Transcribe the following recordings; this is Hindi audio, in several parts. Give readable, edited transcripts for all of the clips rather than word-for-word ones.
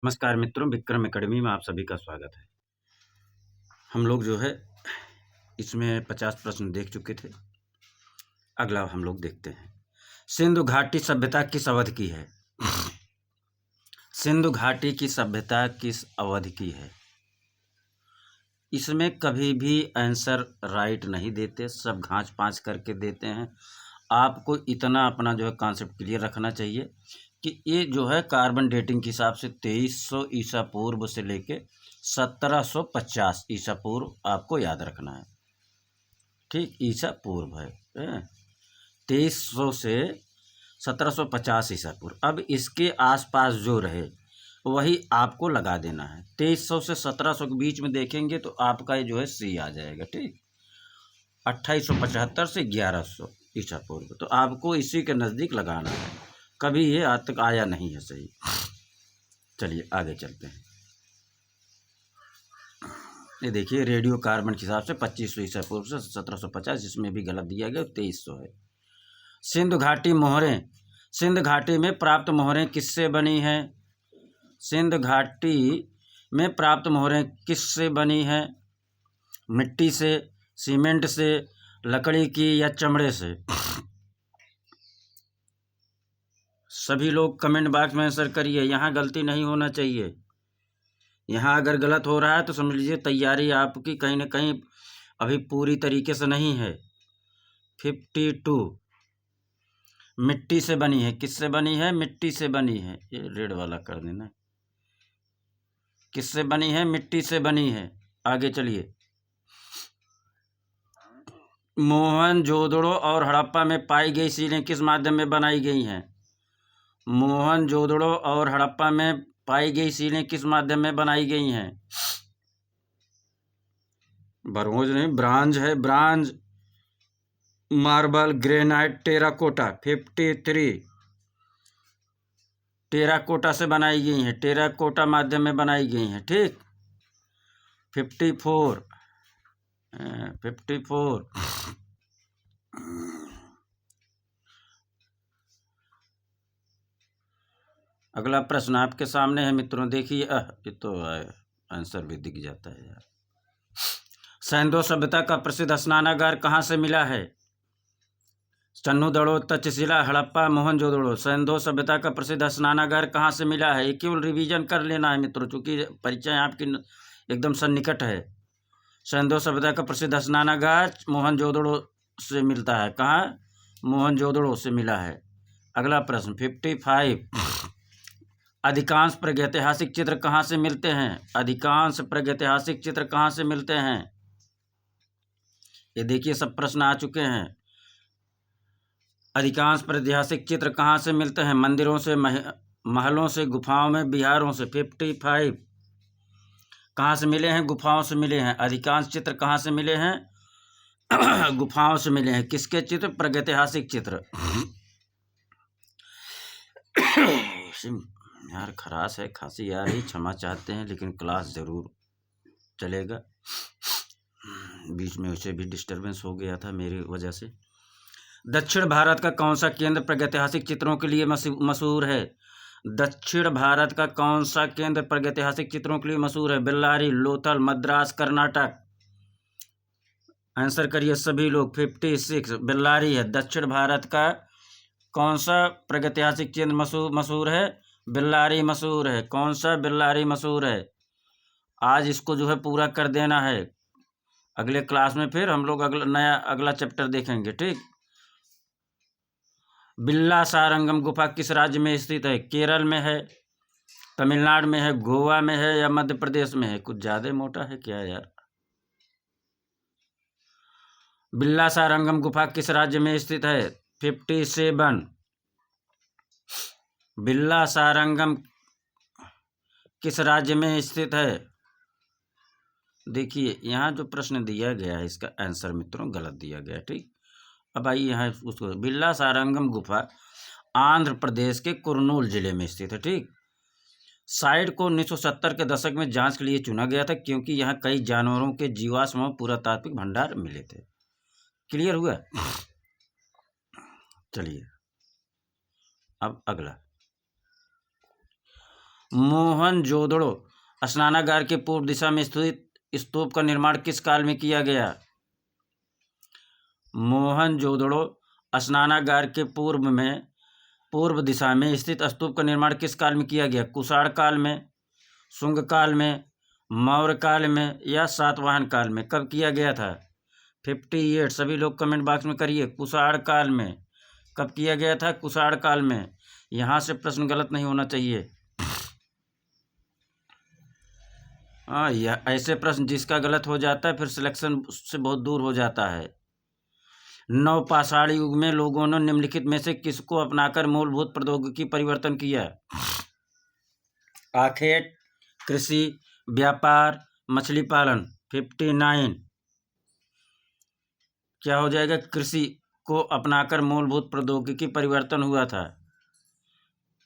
नमस्कार मित्रों, विक्रम एकेडमी में आप सभी का स्वागत है। हम लोग जो है इसमें 50 प्रश्न देख चुके थे। अगला हम लोग देखते हैं। सिंधु घाटी सभ्यता किस अवधि की है? सिंधु घाटी की सभ्यता किस अवधि की है? इसमें कभी भी आंसर राइट नहीं देते, सब घांच पांच करके देते हैं। आपको इतना अपना जो है कॉन्सेप्ट क्लियर रखना चाहिए कि ये जो है कार्बन डेटिंग के हिसाब से 2300 ईसा पूर्व से लेके 1750 ईसा पूर्व आपको याद रखना है। ठीक, ईसा पूर्व है 2300 से 1750 ईसा पूर्व। अब इसके आसपास जो रहे वही आपको लगा देना है। 2300 से 1700 के बीच में देखेंगे तो आपका ये जो है सी आ जाएगा। ठीक, 2875 से 1100 ईसा पूर्व, तो आपको इसी के नज़दीक लगाना है। कभी ये आज तक आया नहीं है सही। चलिए आगे चलते हैं। ये देखिए, रेडियो कार्बन के हिसाब से 2500 ईसा पूर्व से 1750, जिसमें भी गलत दिया गया 2300 है। सिंधु घाटी मोहरें, सिंध घाटी में प्राप्त मोहरें किससे बनी हैं? सिंध घाटी में प्राप्त मोहरें किससे बनी हैं? मिट्टी से, सीमेंट से, लकड़ी की या चमड़े से? सभी लोग कमेंट बॉक्स में आंसर करिए, यहाँ गलती नहीं होना चाहिए। यहाँ अगर गलत हो रहा है तो समझ लीजिए तैयारी आपकी कहीं ना कहीं अभी पूरी तरीके से नहीं है। 52 मिट्टी से बनी है। किससे बनी है? मिट्टी से बनी है। ये रेड वाला कर देना। किससे बनी है? मिट्टी से बनी है। आगे चलिए। मोहनजोदड़ो और हड़प्पा में पाई गई सीलें किस माध्यम में बनाई गई हैं? मोहनजोदड़ो और हड़प्पा में पाई गई सीलें किस माध्यम में बनाई गई हैं? ब्रोंज नहीं, ब्रांज है। Bronze, marble, granite, terracotta. 53 terracotta से बनाई गई हैं। टेराकोटा माध्यम में बनाई गई हैं। ठीक, 54 अगला प्रश्न आपके सामने है मित्रों, देखिए। ये तो आंसर भी दिख जाता है यार। सैंधव सभ्यता का प्रसिद्ध स्नानागार कहाँ से मिला है? चन्नूदड़ो, तक्षशिला, हड़प्पा, मोहनजोदड़ो। सैंधव सभ्यता का प्रसिद्ध स्नानागार कहाँ से मिला है? ये केवल रिवीजन कर लेना है मित्रों, चूंकि परिचय आपकी एकदम सन्निकट है। सैंधव सभ्यता का प्रसिद्ध स्नानागार मोहनजोदड़ो से मिलता है। कहाँ? मोहनजोदड़ो से मिला है। अगला प्रश्न 55 अधिकांश प्रागैतिहासिक चित्र कहाँ से मिलते हैं? अधिकांश प्रागैतिहासिक चित्र कहाँ से मिलते हैं? ये देखिए, सब प्रश्न आ चुके हैं। अधिकांश प्रागैतिहासिक चित्र कहाँ से मिलते हैं? मंदिरों से, महलों से, गुफाओं में, बिहारों से। 55 कहाँ से मिले हैं? गुफाओं से मिले हैं। अधिकांश चित्र कहाँ से मिले हैं? गुफाओं से मिले हैं। किसके चित्र? प्रागैतिहासिक चित्र। यार खराश है, खांसी आ रही, क्षमा चाहते हैं, लेकिन क्लास जरूर चलेगा। बीच में उसे भी डिस्टरबेंस हो गया था मेरी वजह से। दक्षिण भारत का कौन सा केंद्र प्रागैतिहासिक चित्रों के लिए मशहूर है? दक्षिण भारत का कौन सा केंद्र प्रागैतिहासिक चित्रों के लिए मशहूर है? बेल्लारी, लोथल, मद्रास, कर्नाटक। आंसर करिए सभी लोग। 56 बेल्लारी है। दक्षिण भारत का कौन सा प्रागैतिहासिक केंद्र मशहूर है? बेल्लारी मशहूर है। कौन सा? बेल्लारी मशहूर है। आज इसको जो है पूरा कर देना है। अगले क्लास में फिर हम लोग अगला चैप्टर देखेंगे। ठीक, बिल्ला सारंगम गुफा किस राज्य में स्थित है? केरल में है, तमिलनाडु में है, गोवा में है या मध्य प्रदेश में है? कुछ ज्यादा मोटा है क्या यार? बिल्ला सारंगम गुफा किस राज्य में स्थित है? 57 बिल्ला सारंगम किस राज्य में स्थित है? देखिए, यहाँ जो प्रश्न दिया गया है इसका आंसर मित्रों गलत दिया गया। ठीक, अब आइए यहाँ उसको। बिल्ला सारंगम गुफा आंध्र प्रदेश के कुर्नूल जिले में स्थित है। ठीक, साइट को 1970 के दशक में जांच के लिए चुना गया था क्योंकि यहाँ कई जानवरों के जीवाश्म और पुरातात्विक भंडार मिले थे। क्लियर हुआ? चलिए अब अगला। मोहनजोदड़ो स्नानागार के पूर्व दिशा में स्थित स्तूप का निर्माण किस काल में किया गया? मोहनजोदड़ो स्नानागार के पूर्व दिशा में स्थित स्तूप का निर्माण किस काल में किया गया? कुषाण काल में, शुंग काल में, मौर्य काल में या सातवाहन काल में? कब किया गया था? 58। सभी लोग कमेंट बॉक्स में करिए। कुषाण काल में। कब किया गया था? कुषाण काल में। यहाँ से प्रश्न गलत नहीं होना चाहिए। हाँ, यह ऐसे प्रश्न जिसका गलत हो जाता है फिर सिलेक्शन से बहुत दूर हो जाता है। नवपाषाण युग में लोगों ने निम्नलिखित में से किसको अपनाकर मूलभूत प्रौद्योगिकी परिवर्तन किया? आखेट, कृषि, व्यापार, मछली पालन। 59 क्या हो जाएगा? कृषि को अपनाकर मूलभूत प्रौद्योगिकी परिवर्तन हुआ था।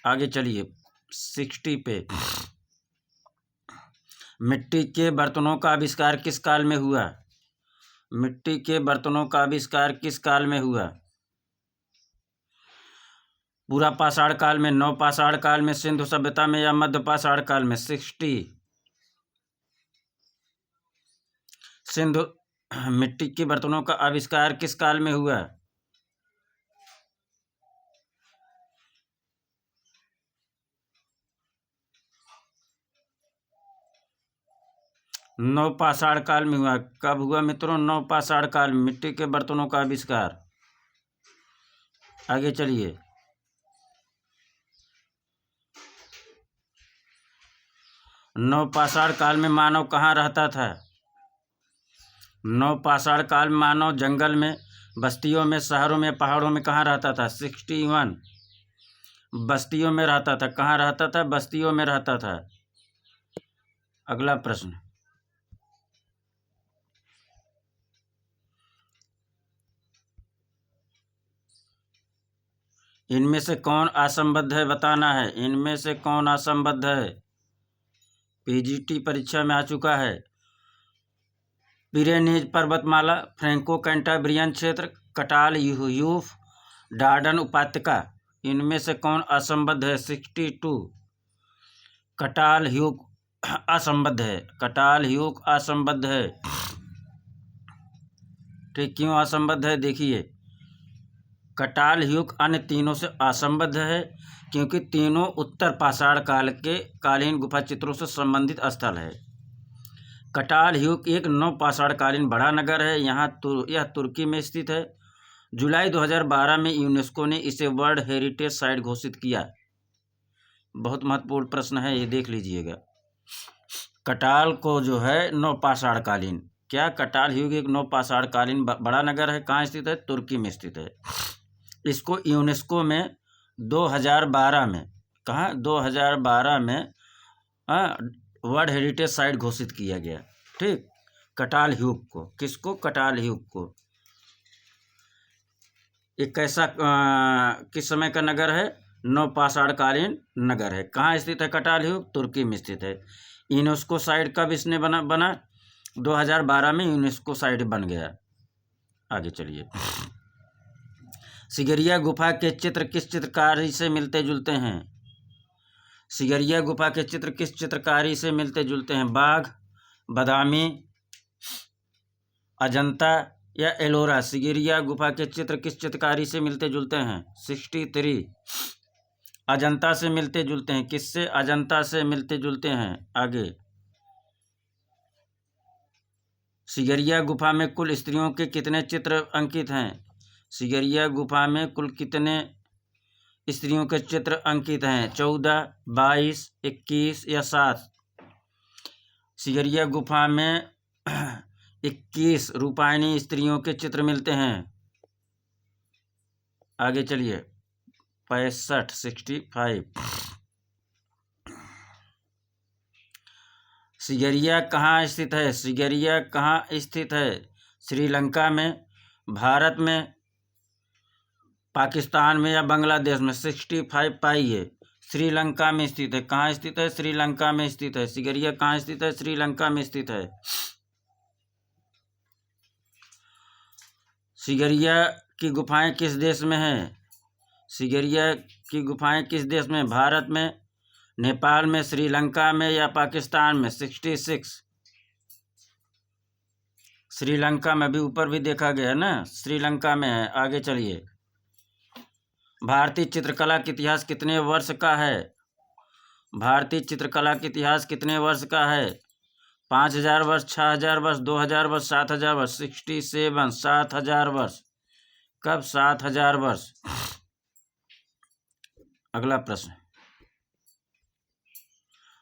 आगे चलिए 60 पे। मिट्टी के बर्तनों का आविष्कार किस काल में हुआ? मिट्टी के बर्तनों का आविष्कार किस काल में हुआ? पूरा पाषाण काल में, नवपाषाण काल में, सिंधु सभ्यता में या मध्य पाषाण काल में? 60। मिट्टी के बर्तनों का आविष्कार किस काल में हुआ? नवपाषाण काल में हुआ। कब हुआ मित्रों? नवपाषाण काल में मिट्टी के बर्तनों का आविष्कार। आगे चलिए। नवपाषाण काल में मानव कहाँ रहता था? नवपाषाण काल में मानव जंगल में, बस्तियों में, शहरों में, पहाड़ों में कहाँ रहता था? 61 बस्तियों में रहता था। कहाँ रहता था? बस्तियों में रहता था। अगला प्रश्न। इनमें से कौन असंबद्ध है बताना है। इनमें से कौन असंबद्ध है? पीजीटी परीक्षा में आ चुका है। पिरेनीज पर्वतमाला, फ्रैंको कैंटाब्रियन क्षेत्र, कटाल यूफ, डार्डन उपत्यका। इनमें से कौन असंबद्ध है? 62 कटाल ह्यूक असंबद्ध है। कटाल ह्यूक असंबद्ध है। ठीक, क्यों असंबद्ध है? देखिए, कटाल ह्यूक अन्य तीनों से असंबद्ध है क्योंकि तीनों उत्तर पाषाण काल के कालीन गुफा चित्रों से संबंधित स्थल है। कटाल ह्यूक एक नवपाषाणकालीन बड़ा नगर है। यह तुर्की में स्थित है। जुलाई 2012 में यूनेस्को ने इसे वर्ल्ड हेरिटेज साइट घोषित किया। बहुत महत्वपूर्ण प्रश्न है, ये देख लीजिएगा। कटाल को जो है नवपाषाणकालीन, क्या कटाल ह्यूक एक नवपाषाणकालीन बड़ा नगर है। कहाँ स्थित है? तुर्की में स्थित है। इसको यूनेस्को में 2012 में, कहाँ? 2012 में वर्ल्ड हेरिटेज साइट घोषित किया गया। ठीक, कटाल ह्यूक को। किसको? कटाल ह्यूक को। एक कैसा किस समय का नगर है? नवपाषाणकालीन नगर है। कहाँ स्थित है कटाल ह्यूक? तुर्की में स्थित है। यूनेस्को साइट कब इसने बना 2012 में यूनेस्को साइट बन गया। आगे चलिए। सिगरिया गुफा के चित्र किस चित्रकारी से मिलते जुलते हैं? सिगरिया गुफा के चित्र किस चित्रकारी से मिलते जुलते हैं? बाघ, बादामी, अजंता या एलोरा। सिगरिया गुफा के चित्र किस चित्रकारी से मिलते जुलते हैं? 63 अजंता से मिलते जुलते हैं। किससे? अजंता से मिलते जुलते हैं। आगे, सिगरिया गुफा में कुल स्त्रियों के कितने चित्र अंकित हैं? सिगरिया गुफा में कुल कितने स्त्रियों के चित्र अंकित हैं? 14, 22, 21 या 7? सिगरिया गुफा में 21 रूपायणी स्त्रियों के चित्र मिलते हैं। आगे चलिए 65 सिगरिया कहाँ स्थित है? सिगरिया कहाँ स्थित है? श्रीलंका में, भारत में, पाकिस्तान में या बांग्लादेश में? 65 पाइए। श्रीलंका में स्थित है। कहाँ स्थित है? श्रीलंका में स्थित है। सिगरिया कहाँ स्थित है? श्रीलंका में स्थित है। सिगरिया की गुफाएं किस देश में हैं? सिगरिया की गुफाएं किस देश में? भारत में, नेपाल में, श्रीलंका में या पाकिस्तान में? 66। श्रीलंका में भी ऊपर भी देखा गया है ना, श्रीलंका में है। आगे चलिए। भारतीय चित्रकला का इतिहास कितने वर्ष का है? भारतीय चित्रकला का इतिहास कितने वर्ष का है? 5000 वर्ष, 6000 वर्ष, 2000 वर्ष, 7000 वर्ष? 67, 7000 वर्ष। कब? 7000 वर्ष। अगला प्रश्न,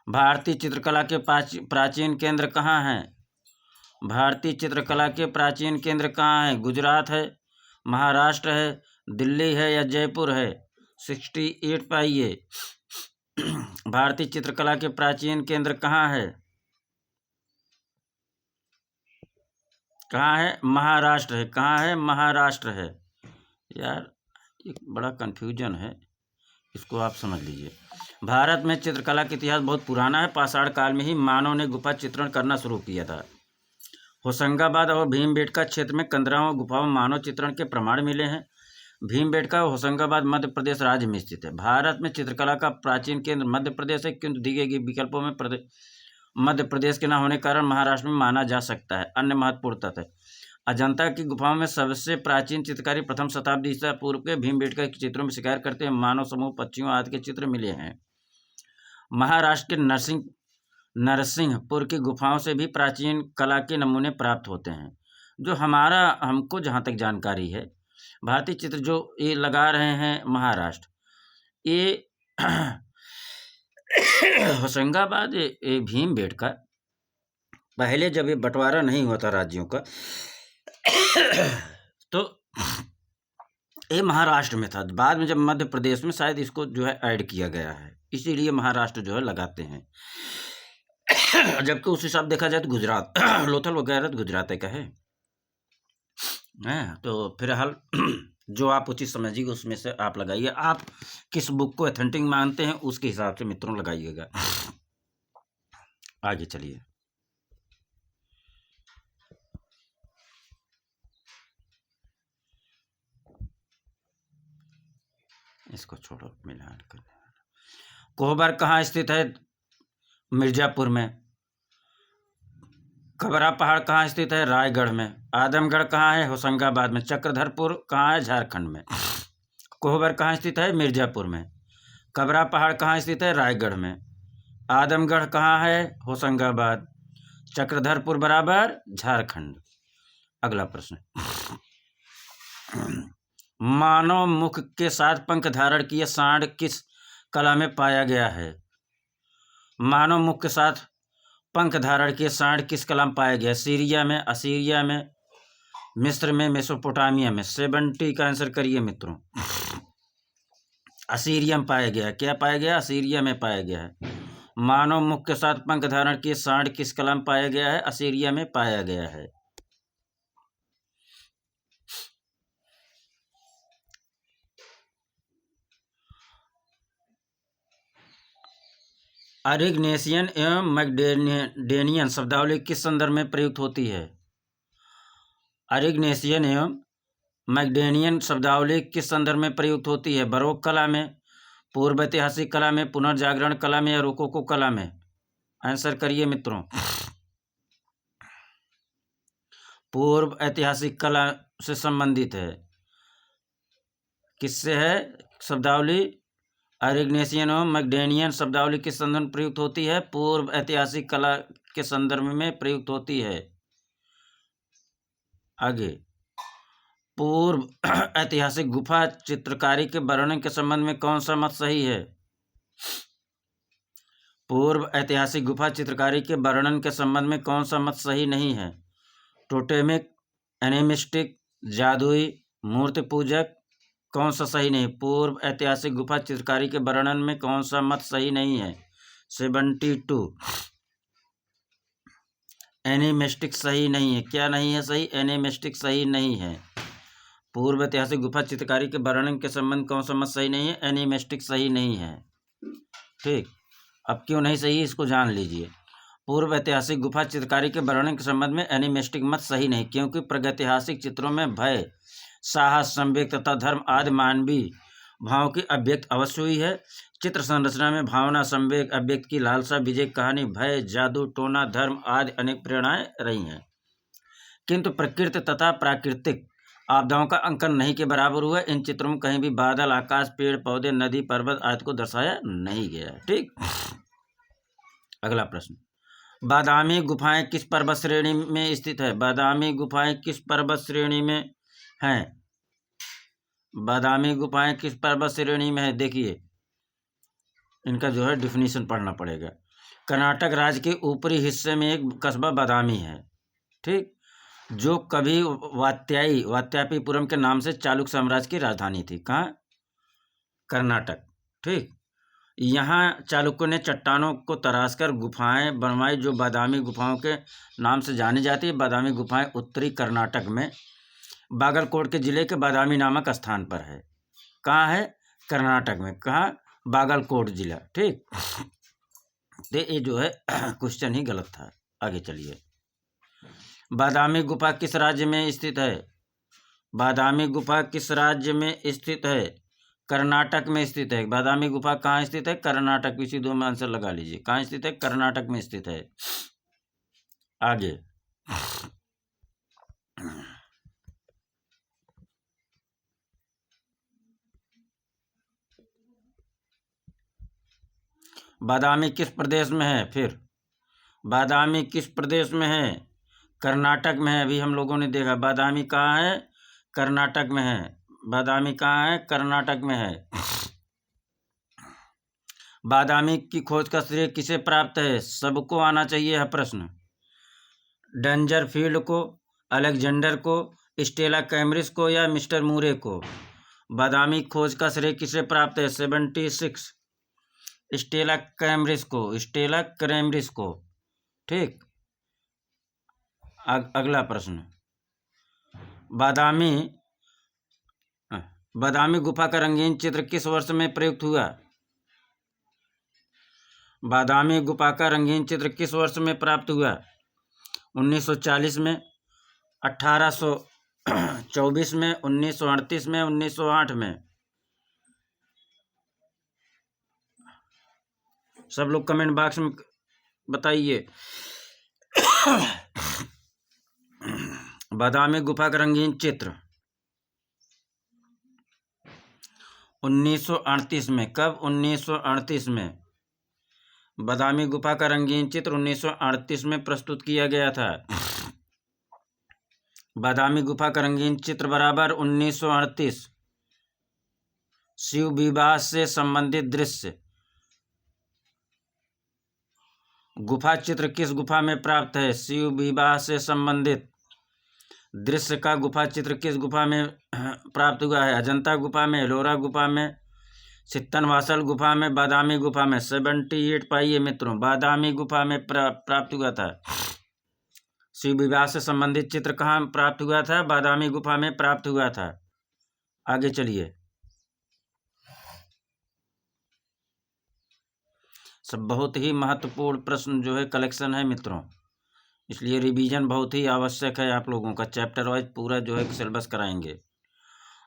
भारतीय चित्रकला के प्राचीन केंद्र कहाँ हैं? भारतीय चित्रकला के प्राचीन केंद्र कहाँ हैं? गुजरात है, महाराष्ट्र है, दिल्ली है या जयपुर है? 68 पाइए। भारतीय चित्रकला के प्राचीन केंद्र कहाँ है? कहाँ है? महाराष्ट्र है। कहाँ है? महाराष्ट्र है। यार एक बड़ा कन्फ्यूजन है, इसको आप समझ लीजिए। भारत में चित्रकला का इतिहास बहुत पुराना है। पाषाण काल में ही मानव ने गुफा चित्रण करना शुरू किया था। होशंगाबाद और भीमबेटका क्षेत्र में 15 गुफाओं में मानव चित्रण के प्रमाण मिले हैं। भीमबेटका और होशंगाबाद मध्य प्रदेश राज्य में स्थित है। भारत में चित्रकला का प्राचीन केंद्र मध्य प्रदेश है, किंतु दिए गए विकल्पों में मध्य प्रदेश के न होने के कारण महाराष्ट्र में माना जा सकता है। अन्य महत्वपूर्ण तथ्य, अजंता की गुफाओं में सबसे प्राचीन चित्रकारी प्रथम शताब्दी ईसा पूर्व के भीमबेटका के चित्रों में शिकार करते हैं मानव समूह, पक्षियों आदि के चित्र मिले हैं। महाराष्ट्र के नरसिंहपुर की गुफाओं से भी प्राचीन कला के नमूने प्राप्त होते हैं। जो हमको जहाँ तक जानकारी है, भारतीय चित्र जो ये लगा रहे हैं महाराष्ट्र, ये होशंगाबाद, ये भीमबेटका, पहले जब ये बंटवारा नहीं हुआ था राज्यों का, तो ये महाराष्ट्र में था। बाद में जब मध्य प्रदेश में शायद इसको जो है ऐड किया गया है, इसीलिए महाराष्ट्र जो है लगाते हैं। जबकि उस हिसाब देखा जाए तो गुजरात, लोथल वगैरह तो गुजरात का है। तो फिलहाल जो आप उचित समझिएगा उसमें से आप लगाइए। आप किस बुक को ऑथेंटिक मानते हैं उसके हिसाब से मित्रों लगाइएगा। आगे चलिए। इसको छोड़ो, मिलान कर। कोहबर कहाँ स्थित है? मिर्जापुर में। कबरा पहाड़ कहाँ स्थित है? रायगढ़ में। आदमगढ़ कहाँ है? होशंगाबाद में। चक्रधरपुर कहाँ है? झारखंड में। कोहबर कहाँ स्थित है? मिर्जापुर में। कबरा पहाड़ कहाँ स्थित है? रायगढ़ में। आदमगढ़ कहाँ है? होशंगाबाद। चक्रधरपुर बराबर झारखंड। अगला प्रश्न, मानव मुख के साथ पंख धारण किए सांड किस कला में पाया गया है? मानव मुख के साथ पंख धारण किए सांड किस कला में पाया गया? सीरिया में, असीरिया में, मिस्र में, मेसोपोटामिया में? 70 का आंसर करिए मित्रों। असीरिया में पाया गया। क्या पाया गया? असीरिया में पाया गया है। मानव मुख के साथ पंख धारण किए सांड किस कला में पाया गया है? असीरिया में पाया गया है। अरिग्नेशियन एवं मैगडेनियन शब्दावली किस संदर्भ में प्रयुक्त होती है? अरिग्नेशियन एवं मैगडेनियन शब्दावली किस संदर्भ में प्रयुक्त होती है? बरोक कला में, पूर्व ऐतिहासिक कला में, पुनर्जागरण कला में या रोकोको कला में? आंसर करिए मित्रों। पूर्व ऐतिहासिक कला से संबंधित है। किससे है शब्दावली? अरिग्नेशियन एवं मैगडेनियन शब्दावली किस संदर्भ में प्रयुक्त होती है? पूर्व ऐतिहासिक कला के संदर्भ में प्रयुक्त होती है। आगे, पूर्व ऐतिहासिक गुफा चित्रकारी के वर्णन के संबंध में कौन सा मत सही है? पूर्व ऐतिहासिक गुफा चित्रकारी के वर्णन के संबंध में कौन सा मत सही नहीं है? टोटेमिक, एनिमिस्टिक, जादुई, मूर्ति पूजक? कौन सा सही नहीं? पूर्व ऐतिहासिक गुफा चित्रकारी के वर्णन में कौन सा मत सही नहीं है? 72। एनिमिस्टिक सही नहीं है। क्या नहीं है सही? एनिमिस्टिक सही नहीं है। पूर्व ऐतिहासिक गुफा चित्रकारी के वर्णन के संबंध कौन सा मत सही नहीं है? एनिमिस्टिक सही नहीं है। ठीक, अब क्यों नहीं सही इसको जान लीजिए। पूर्व ऐतिहासिक गुफा चित्रकारी के वर्णन के संबंध में एनिमिस्टिक मत सही नहीं, क्योंकि प्रागैतिहासिक चित्रों में भय, साहस, संवेग तथा धर्म आदि मानवीय भाव की अभिव्यक्ति अवश्य हुई है। चित्र संरचना में भावना, संवेग, अभिव्यक्ति की लालसा, विजय, कहानी, भय, जादू, टोना, धर्म आदि अनेक प्रेरणाएं रही हैं, किंतु प्रकृति तथा प्राकृतिक आपदाओं का अंकन नहीं के बराबर हुआ। इन चित्रों में कहीं भी बादल, आकाश, पेड़ पौधे, नदी, पर्वत आदि को दर्शाया नहीं गया। ठीक। अगला प्रश्न, बादामी गुफाएं किस पर्वत श्रेणी में स्थित है? बादामी गुफाएं किस पर्वत श्रेणी में हैं? बादामी गुफाएं किस पर्वत श्रेणी में है? देखिए, इनका जो है डिफिनीशन पढ़ना पड़ेगा। कर्नाटक राज्य के ऊपरी हिस्से में एक कस्बा बादामी है, ठीक, जो कभी वात्यापीपुरम के नाम से चालुक्य साम्राज्य की राजधानी थी। कहाँ? कर्नाटक। ठीक। यहाँ चालुक्यों ने चट्टानों को तराशकर गुफाएं बनवाई जो बादामी गुफाओं के नाम से जानी जाती है। बादामी गुफाएं उत्तरी कर्नाटक में बागलकोट के जिले के बादामी नामक स्थान पर है। कहाँ है? कर्नाटक में। कहाँ? बागलकोट जिला। ठीक। तो ये जो है क्वेश्चन ही गलत था। आगे चलिए, बादामी गुफा किस राज्य में स्थित है? बादामी गुफा किस राज्य में स्थित है? कर्नाटक में स्थित है। बादामी गुफा कहाँ स्थित है? कर्नाटक। इसी दो में आंसर लगा लीजिए। कहाँ स्थित है? कर्नाटक में स्थित है। आगे, बादामी किस प्रदेश में है? फिर बादामी किस प्रदेश में है? कर्नाटक में है। अभी हम लोगों ने देखा बादामी कहाँ है? कर्नाटक में है। बादामी कहाँ है? कर्नाटक में है। बादामी की खोज का श्रेय किसे प्राप्त है? सबको आना चाहिए यह प्रश्न। डंजरफील्ड को, अलेक्जेंडर को, स्टेला कैम्ब्रिज को या मिस्टर मूरे को? बादामी खोज का श्रेय किसे प्राप्त है? 76 स्टेला कैम्ब्रिज को। स्टेला कैम्ब्रिज को। ठीक। अगला प्रश्न, बादामी गुफा का रंगीन चित्र किस वर्ष में प्रयुक्त हुआ? बादामी गुफा का रंगीन चित्र किस वर्ष में प्राप्त हुआ? 1940 में, 1824 में, 1938 में, 1908 में? सब लोग कमेंट बॉक्स में बताइए। बादामी गुफा का रंगीन चित्र 1938 में। कब? 1938 में। बादामी गुफा का रंगीन चित्र 1938 में प्रस्तुत किया गया था। बादामी गुफा का रंगीन चित्र बराबर 1938। शिव विवाह से संबंधित दृश्य गुफा चित्र किस गुफा में प्राप्त है? शिव विवाह से संबंधित दृश्य का गुफा चित्र किस गुफा में प्राप्त हुआ है? अजंता गुफा में, एलोरा गुफा में, सित्तनवासल गुफा में, बादामी गुफा में? 78 पाइए मित्रों, बादामी गुफा में प्राप्त हुआ था। शिव विवाह से संबंधित चित्र कहाँ प्राप्त हुआ था? बादामी गुफा में प्राप्त हुआ था। आगे चलिए, सब बहुत ही महत्वपूर्ण प्रश्न जो है कलेक्शन है मित्रों, इसलिए रिवीजन बहुत ही आवश्यक है। आप लोगों का चैप्टर वाइज पूरा जो है सिलेबस कराएंगे।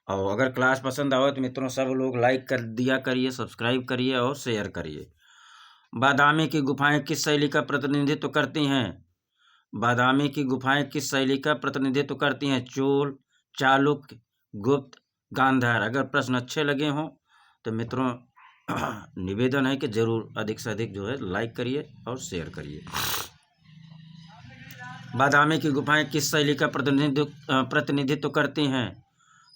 और अगर क्लास पसंद आवे तो मित्रों सब लोग लाइक कर दिया करिए, सब्सक्राइब करिए और शेयर करिए। बादामी की गुफाएं किस शैली का प्रतिनिधित्व करती हैं? बादामी की गुफाएं किस शैली का प्रतिनिधित्व करती हैं? चोल, चालुक्य, गुप्त, गांधार। अगर प्रश्न अच्छे लगे हों तो मित्रों निवेदन है कि जरूर अधिक से अधिक जो है लाइक करिए और शेयर करिए। बादामी की गुफाएं किस शैली का प्रतिनिधित्व करती हैं?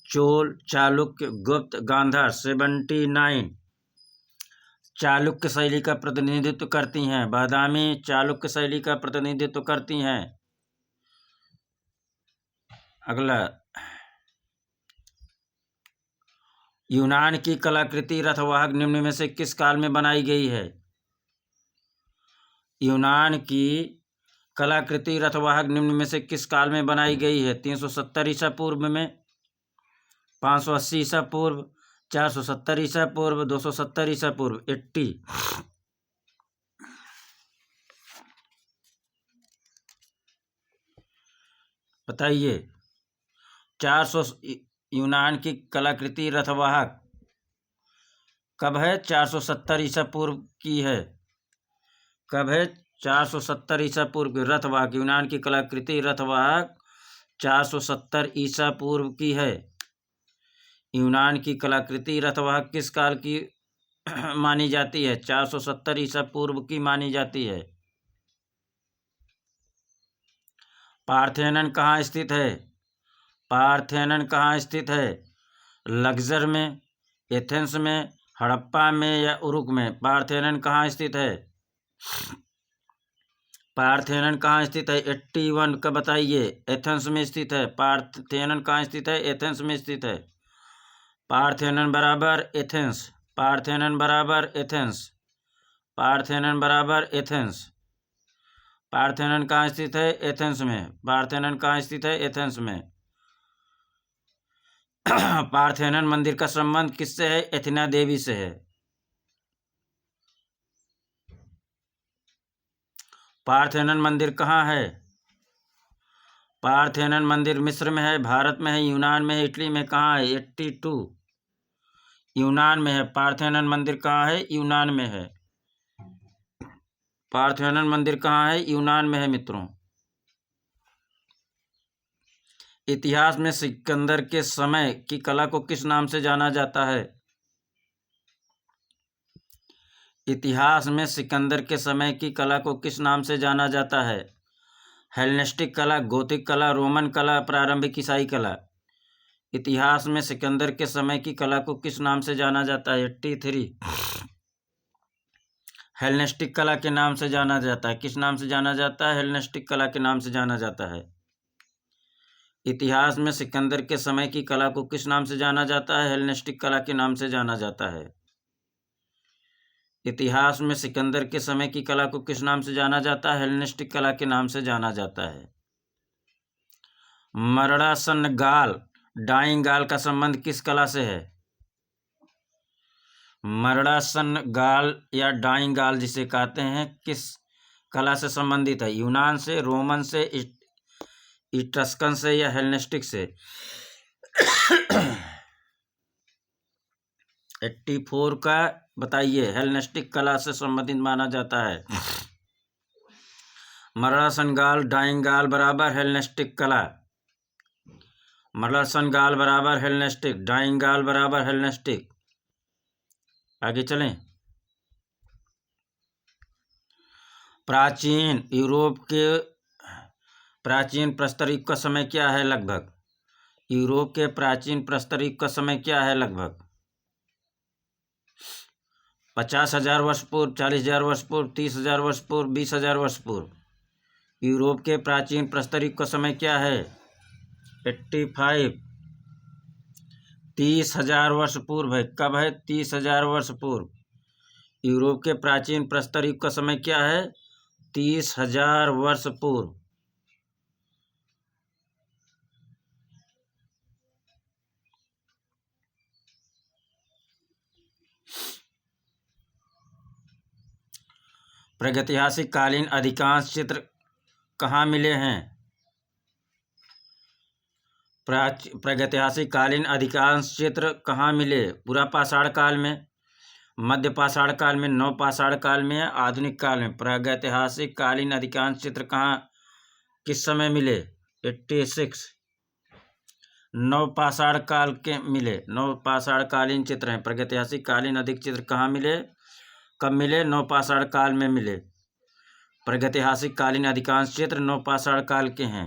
चोल, चालुक्य, गुप्त, गांधार। 79 चालुक्य शैली का प्रतिनिधित्व करती हैं। बादामी चालुक्य शैली का प्रतिनिधित्व करती हैं। अगला, यूनान की कलाकृति रथवाहक निम्न में से किस काल में बनाई गई है? यूनान की कलाकृति रथवाहक निम्न में से किस काल में बनाई गई है? 370 ईसा पूर्व में, 580 ईसा पूर्व, 470 ईसा पूर्व, 270 ईसा पूर्व। 80 बताइए। 400 यूनान की कलाकृति रथवाहक कब है? 470 ईसा पूर्व की है। कब है? 470 ईसा पूर्व की। रथवाहक, यूनान की कलाकृति रथवाहक 470 ईसा पूर्व की है। यूनान की कलाकृति रथवाहक किस काल की मानी जाती है? 470 ईसा पूर्व की मानी जाती है। पार्थेनन कहाँ स्थित है? पार्थेनन कहाँ स्थित है? लक्सर में, एथेंस में, हड़प्पा में या उरुक में? पार्थेनन कहाँ स्थित है? पार्थेनन कहाँ स्थित है? 81 का बताइए। एथेंस में स्थित है। पार्थेनन कहाँ स्थित है? एथेंस में स्थित है। पार्थेनन बराबर एथेंस। पार्थेनन बराबर एथेंस। पार्थेनन बराबर एथेंस। पार्थेनन कहाँ स्थित है? एथेंस में। पार्थेनन कहाँ स्थित है? एथेंस में। पार्थेनन मंदिर का संबंध किससे है? एथेना देवी से है। पार्थेनन मंदिर कहाँ है? पार्थेनन मंदिर मिस्र में है, भारत में है, यूनान में है, इटली में? कहाँ है? 82 यूनान में है। पार्थेनन मंदिर कहाँ है? यूनान में है। पार्थेनन मंदिर कहाँ है? यूनान में है मित्रों। इतिहास में सिकंदर के समय की कला को किस नाम से जाना जाता है? इतिहास में सिकंदर के समय की कला को किस नाम से जाना जाता है? हेलेनिस्टिक कला, गोथिक कला, रोमन कला, प्रारंभिक ईसाई कला? इतिहास में सिकंदर के समय की कला को किस नाम से जाना जाता है? 83 हेलेनिस्टिक कला के नाम से जाना जाता है। किस नाम से जाना जाता है? हेलेनिस्टिक कला के नाम से जाना जाता है। इतिहास में सिकंदर के समय की कला को किस नाम से जाना जाता है? हेलेनिस्टिक कला के नाम से जाना जाता है। इतिहास में सिकंदर के समय की कला को किस नाम से जाना जाता है? हेलेनिस्टिक कला के नाम से जाना जाता है। मरड़ासन गाल, डाइंग गाल का संबंध किस कला से है? मरड़ासन गाल या डाइंग गाल जिसे कहते हैं, किस कला से संबंधित है? यूनान से, रोमन से, इट्रस्कन से या हेलेनिस्टिक से? 84 का बताइए। हेलेनिस्टिक कला से संबंधित माना जाता है। मरड़ासन गाल, डाइंग गाल बराबर हेलेनिस्टिक कला। मरड़ासन गाल बराबर हेलेनिस्टिक, डाइंग गाल बराबर हेलेनिस्टिक। आगे चलें। प्राचीन यूरोप के प्राचीन प्रस्तर युग का समय क्या है लगभग? यूरोप के प्राचीन प्रस्तर युग का समय क्या है लगभग? 50,000 वर्ष पूर्व, 40,000 वर्ष पूर्व, 30,000 वर्ष पूर्व, 20,000 वर्ष पूर्व? यूरोप के प्राचीन प्रस्तर युग का समय क्या है? 85 30,000 वर्ष पूर्व है। कब है? 30,000 वर्ष पूर्व। यूरोप के प्राचीन प्रस्तर युग का समय क्या है? 30,000 वर्ष पूर्व। प्रागैतिहासिक कालीन अधिकांश चित्र कहाँ मिले हैं? प्रागैतिहासिक कालीन अधिकांश चित्र कहाँ मिले? पूरा पाषाण काल में, मध्य पाषाण काल में, नव पाषाण काल में या आधुनिक काल में? प्रागैतिहासिक कालीन अधिकांश चित्र कहाँ किस समय मिले? 86 नव पाषाण काल के मिले। नव पाषाण कालीन चित्र हैं। प्रागैतिहासिक कालीन अधिक चित्र कहाँ मिले? कब मिले? नव पाषाण काल में मिले। प्रागैतिहासिक कालीन अधिकांश चित्र नव पाषाण काल के हैं।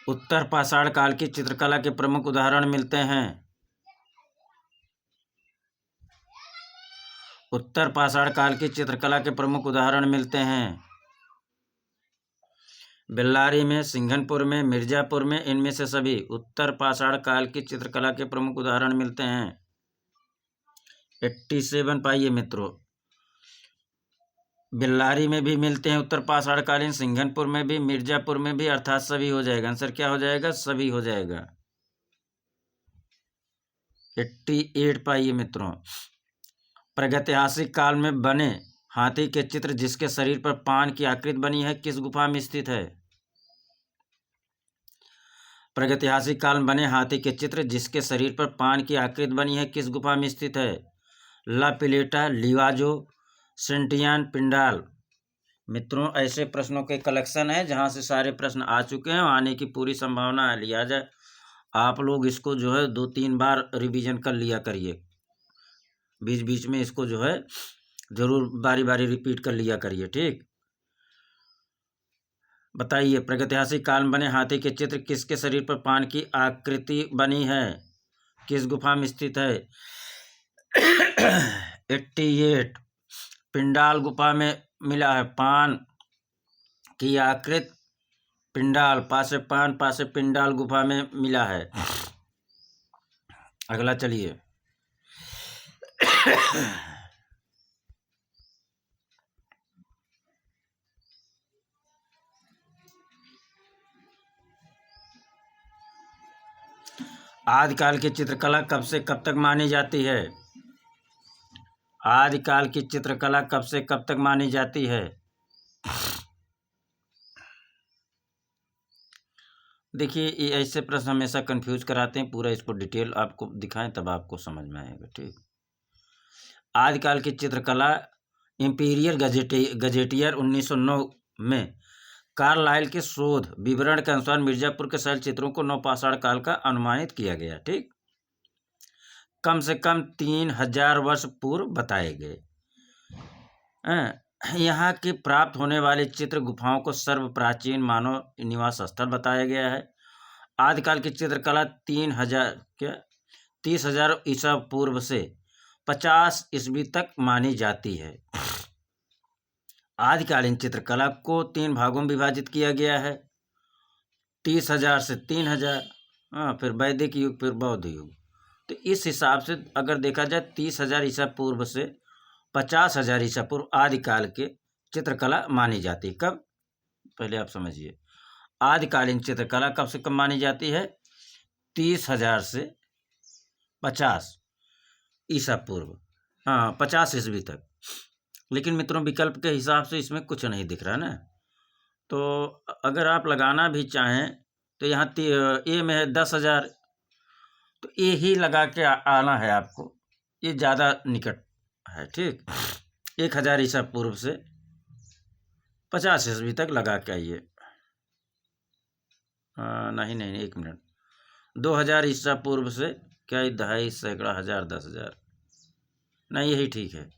उत्तर पाषाण काल की चित्रकला के प्रमुख उदाहरण मिलते हैं। उत्तर पाषाण काल की चित्रकला के प्रमुख उदाहरण मिलते हैं। बेल्लारी में, सिंघनपुर में, मिर्जापुर में, इनमें से सभी उत्तर पाषाण काल की चित्रकला के प्रमुख उदाहरण मिलते हैं। 87 पाइए मित्रों। बेल्लारी में भी मिलते हैं उत्तर पाषाण कालीन, सिंघनपुर में भी, मिर्जापुर में भी, अर्थात सभी हो जाएगा। आंसर क्या हो जाएगा? सभी हो जाएगा। 88 पाइए मित्रों। प्रागैतिहासिक काल में बने हाथी के चित्र जिसके शरीर पर पान की आकृति बनी है किस गुफा में स्थित है? प्रागैतिहासिक काल में बने हाथी के चित्र जिसके शरीर पर पान की आकृति बनी है किस गुफा में स्थित है? ला पिलेटा, लिवाजो, सेंटियान, पिंडाल। मित्रों, ऐसे प्रश्नों के कलेक्शन है जहां से सारे प्रश्न आ चुके हैं, आने की पूरी संभावना है। लिहाजा आप लोग इसको जो है 2-3 बार रिवीजन कर लिया करिए, बीच बीच में इसको जो है जरूर बारी बारी रिपीट कर लिया करिए। ठीक, बताइए, प्रागैतिहासिक काल में बने हाथी के चित्र किसके शरीर पर पान की आकृति बनी है? किस गुफा में स्थित है? 88 पिंडाल गुफा में मिला है पान की आकृति। पिंडाल, पासे पान पासे पिंडाल गुफा में मिला है। अगला चलिए, आदिकाल की चित्रकला कब से कब तक मानी जाती है? आदिकाल की चित्रकला कब से कब तक मानी जाती है? देखिए, ये ऐसे प्रश्न हमेशा कंफ्यूज कराते हैं, पूरा इसको डिटेल आपको दिखाएं तब आपको समझ में आएगा। ठीक, आदिकाल की चित्रकला इंपीरियल गजेटियर 1909 में कार्लाइल के शोध विवरण के अनुसार मिर्जापुर के शैल चित्रों को नवपाषाण काल का अनुमानित किया गया। ठीक, कम से कम 3000 वर्ष पूर्व बताए गए। यहाँ के प्राप्त होने वाले चित्र गुफाओं को सर्व प्राचीन मानव निवास स्थल बताया गया है। आदिकाल की चित्रकला 30,000 ईसा पूर्व से 50 ईस्वी तक मानी जाती है। आदिकालीन चित्रकला को 3 भागों में विभाजित किया गया है, 30,000 से 3,000, फिर वैदिक युग, फिर बौद्ध युग। तो इस हिसाब से अगर देखा जाए 30,000 ईसा पूर्व से 50,000 ईसा पूर्व आदिकाल के चित्रकला मानी जाती है। कब? पहले आप समझिए, आदिकालीन चित्रकला कब से कब मानी जाती है? 30,000 से 50 ईसा पूर्व, 50 ईस्वी तक। लेकिन मित्रों, विकल्प के हिसाब से इसमें कुछ नहीं दिख रहा ना, तो अगर आप लगाना भी चाहें तो यहाँ ए में है 10,000, तो ए ही लगा के आना है आपको, ये ज़्यादा निकट है। ठीक, 1,000 ईसा पूर्व से 50 ईस्वी तक लगा के आइए। नहीं, 1 मिनट, 2,000 ईसा पूर्व से क्या, 2.5 सैकड़ा, 1,000, 10,000, नहीं, यही ठीक है।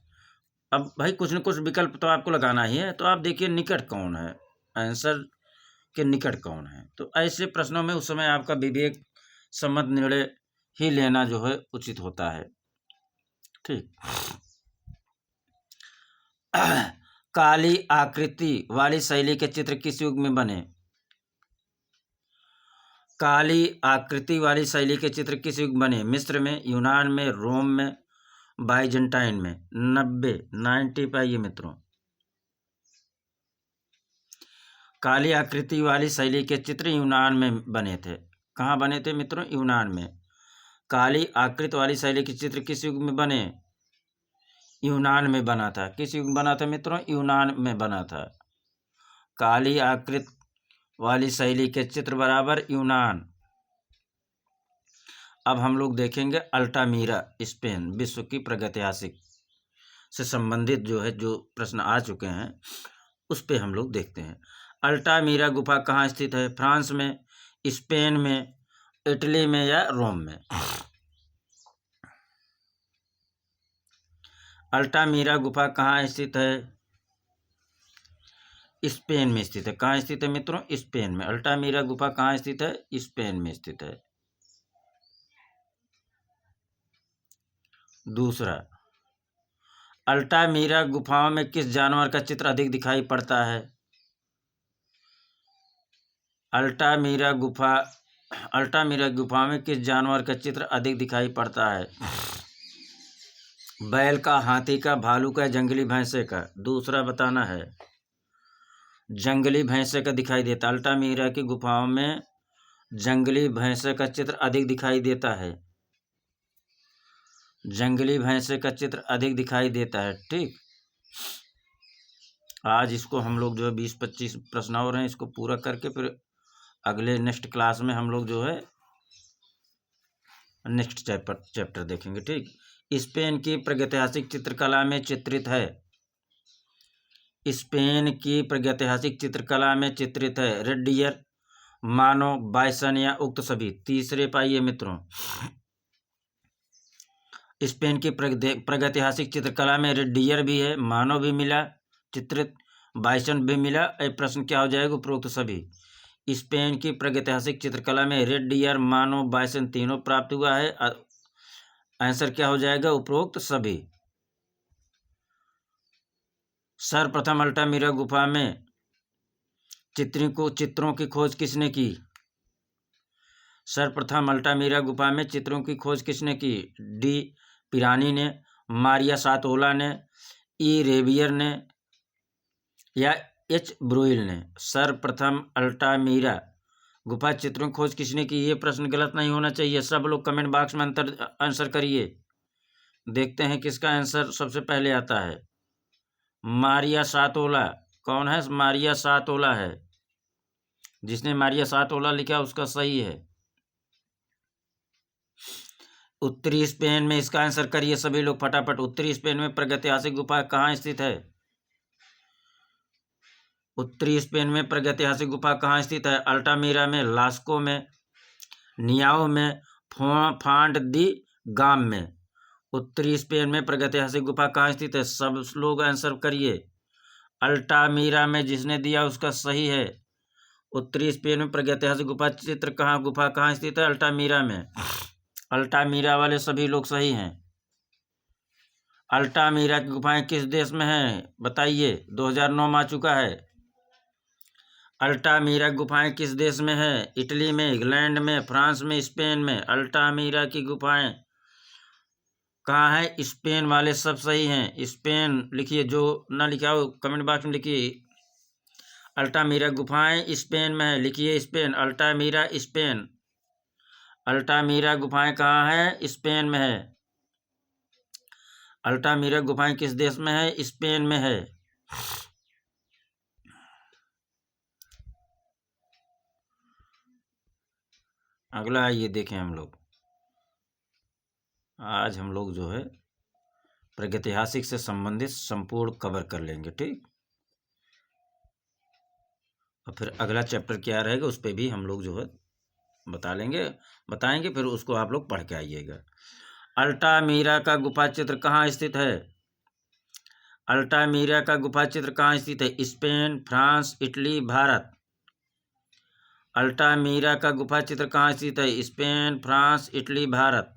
अब भाई कुछ न कुछ विकल्प तो आपको लगाना ही है, तो आप देखिए निकट कौन है, आंसर के निकट कौन है। तो ऐसे प्रश्नों में उस समय आपका विवेक सम्मत निर्णय ही लेना जो है उचित होता है। ठीक, काली आकृति वाली शैली के चित्र किस युग में बने? काली आकृति वाली शैली के चित्र किस युग बने? मिस्र में, यूनान में, रोम में, बाइजेंटाइन में। 90 पे आइए मित्रों। काली आकृति वाली शैली के चित्र यूनान में बने थे। कहाँ बने थे मित्रों? यूनान में। काली आकृति वाली शैली के चित्र किस युग में बने? यूनान में बना था। किस युग में बना था मित्रों? यूनान में बना था। काली आकृति वाली शैली के चित्र बराबर यूनान। अब हम लोग देखेंगे अल्टामीरा, स्पेन, विश्व की प्रागैतिहासिक से संबंधित जो प्रश्न आ चुके हैं उस पे हम लोग देखते हैं। अल्टामीरा गुफा कहाँ स्थित है? फ्रांस में, स्पेन में, इटली में या रोम में? अल्टामीरा गुफा कहाँ स्थित है? स्पेन में स्थित है। कहाँ स्थित है मित्रों? स्पेन में। अल्टामीरा गुफा कहाँ स्थित है? स्पेन में स्थित है। दूसरा, अल्टामीरा गुफाओं में किस जानवर का चित्र अधिक दिखाई पड़ता है? अल्टामीरा गुफा में किस जानवर का चित्र अधिक दिखाई पड़ता है? बैल का, हाथी का, भालू का, जंगली भैंसे का? दूसरा बताना है। जंगली भैंसे का दिखाई देता। अल्टामीरा की गुफाओं में जंगली भैंसे का चित्र अधिक दिखाई देता है। जंगली भैंसे का चित्र अधिक दिखाई देता है। ठीक, आज इसको हम लोग जो है 20-25 प्रश्न और हैं, इसको पूरा करके फिर अगले नेक्स्ट क्लास में हम लोग जो है नेक्स्ट चैप्टर देखेंगे। ठीक, स्पेन की प्रागैतिहासिक चित्रकला में चित्रित है। स्पेन की प्रागैतिहासिक चित्रकला में चित्रित है रेड डियर, मानव, बाइसन या उक्त सभी। तीसरे पाइए मित्रों, स्पेन की प्रागैतिहासिक चित्रकला में रेड डियर भी है, मानव भी मिला चित्रित, बाइसन भी मिला। प्रश्न क्या हो जाएगा? उपरोक्त सभी। स्पेन की प्रागैतिहासिक चित्रकला में रेड डियर, मानव, बाइसन तीनों प्राप्त हुआ है। आंसर क्या हो जाएगा? उपरोक्त सभी। सर्वप्रथम अल्टामिरा गुफा में चित्रों की खोज किसने की? सर्वप्रथम अल्टामिरा गुफा में चित्रों की खोज किसने की? डी पिरानी ने, मारिया सातोला ने, ई रेबियर ने या एच ब्रुइल ने। सर्वप्रथम अल्टामिरा गुफा चित्रों की खोज किसने की? ये प्रश्न गलत नहीं होना चाहिए। सब लोग कमेंट बॉक्स में आंसर करिए। देखते हैं किसका आंसर सबसे पहले आता है। मारिया सातोला। कौन है? मारिया सातोला है। जिसने मारिया सातोला लिखा उसका सही है। उत्तरी स्पेन में, इसका आंसर करिए सभी लोग फटाफट। उत्तरी स्पेन में प्रागैतिहासिक गुफा कहाँ स्थित है? उत्तरी स्पेन में प्रागैतिहासिक गुफा कहाँ स्थित है? अल्टामिरा में, लास्को में, नियाओ में, फांड दी गाम में। उत्तरी स्पेन में प्रागैतिहासिक गुफा कहाँ स्थित है? सब लोग आंसर करिए। अल्टामिरा में जिसने दिया उसका सही है। उत्तरी स्पेन में प्रागैतिहासिक गुफा कहाँ स्थित है? अल्टामिरा में। अल्टामिरा वाले सभी लोग सही हैं। अल्टामिरा की गुफाएं किस देश में हैं? बताइए। 2009 में आ चुका है। अल्टामिरा गुफाएं किस देश में है? इटली में, इंग्लैंड में, फ्रांस में, स्पेन में। अल्टामिरा की गुफाएं कहाँ है? स्पेन वाले सब सही हैं। स्पेन लिखिए, जो ना लिखा हो कमेंट बॉक्स में लिखिए। अल्टामिरा गुफाएं स्पेन में है, लिखिए स्पेन। Altamira Spain. अल्टामिरा गुफाएं कहाँ है? स्पेन में है। अल्टामिरा गुफाएं किस देश में है? स्पेन में है। अगला आइए देखें हम लोग। आज हम लोग जो है प्रागैतिहासिक से संबंधित संपूर्ण कवर कर लेंगे। ठीक, और फिर अगला चैप्टर क्या रहेगा उस पर भी हम लोग जो है बताएंगे, फिर उसको आप लोग पढ़ के आइएगा। अल्टामिरा का गुफा चित्र कहाँ स्थित है? अल्टामिरा का गुफा चित्र कहाँ स्थित है? Spain, France, Italy, Bharat. Altamira का गुफा चित्र कहाँ स्थित है? Spain, France, Italy, Bharat.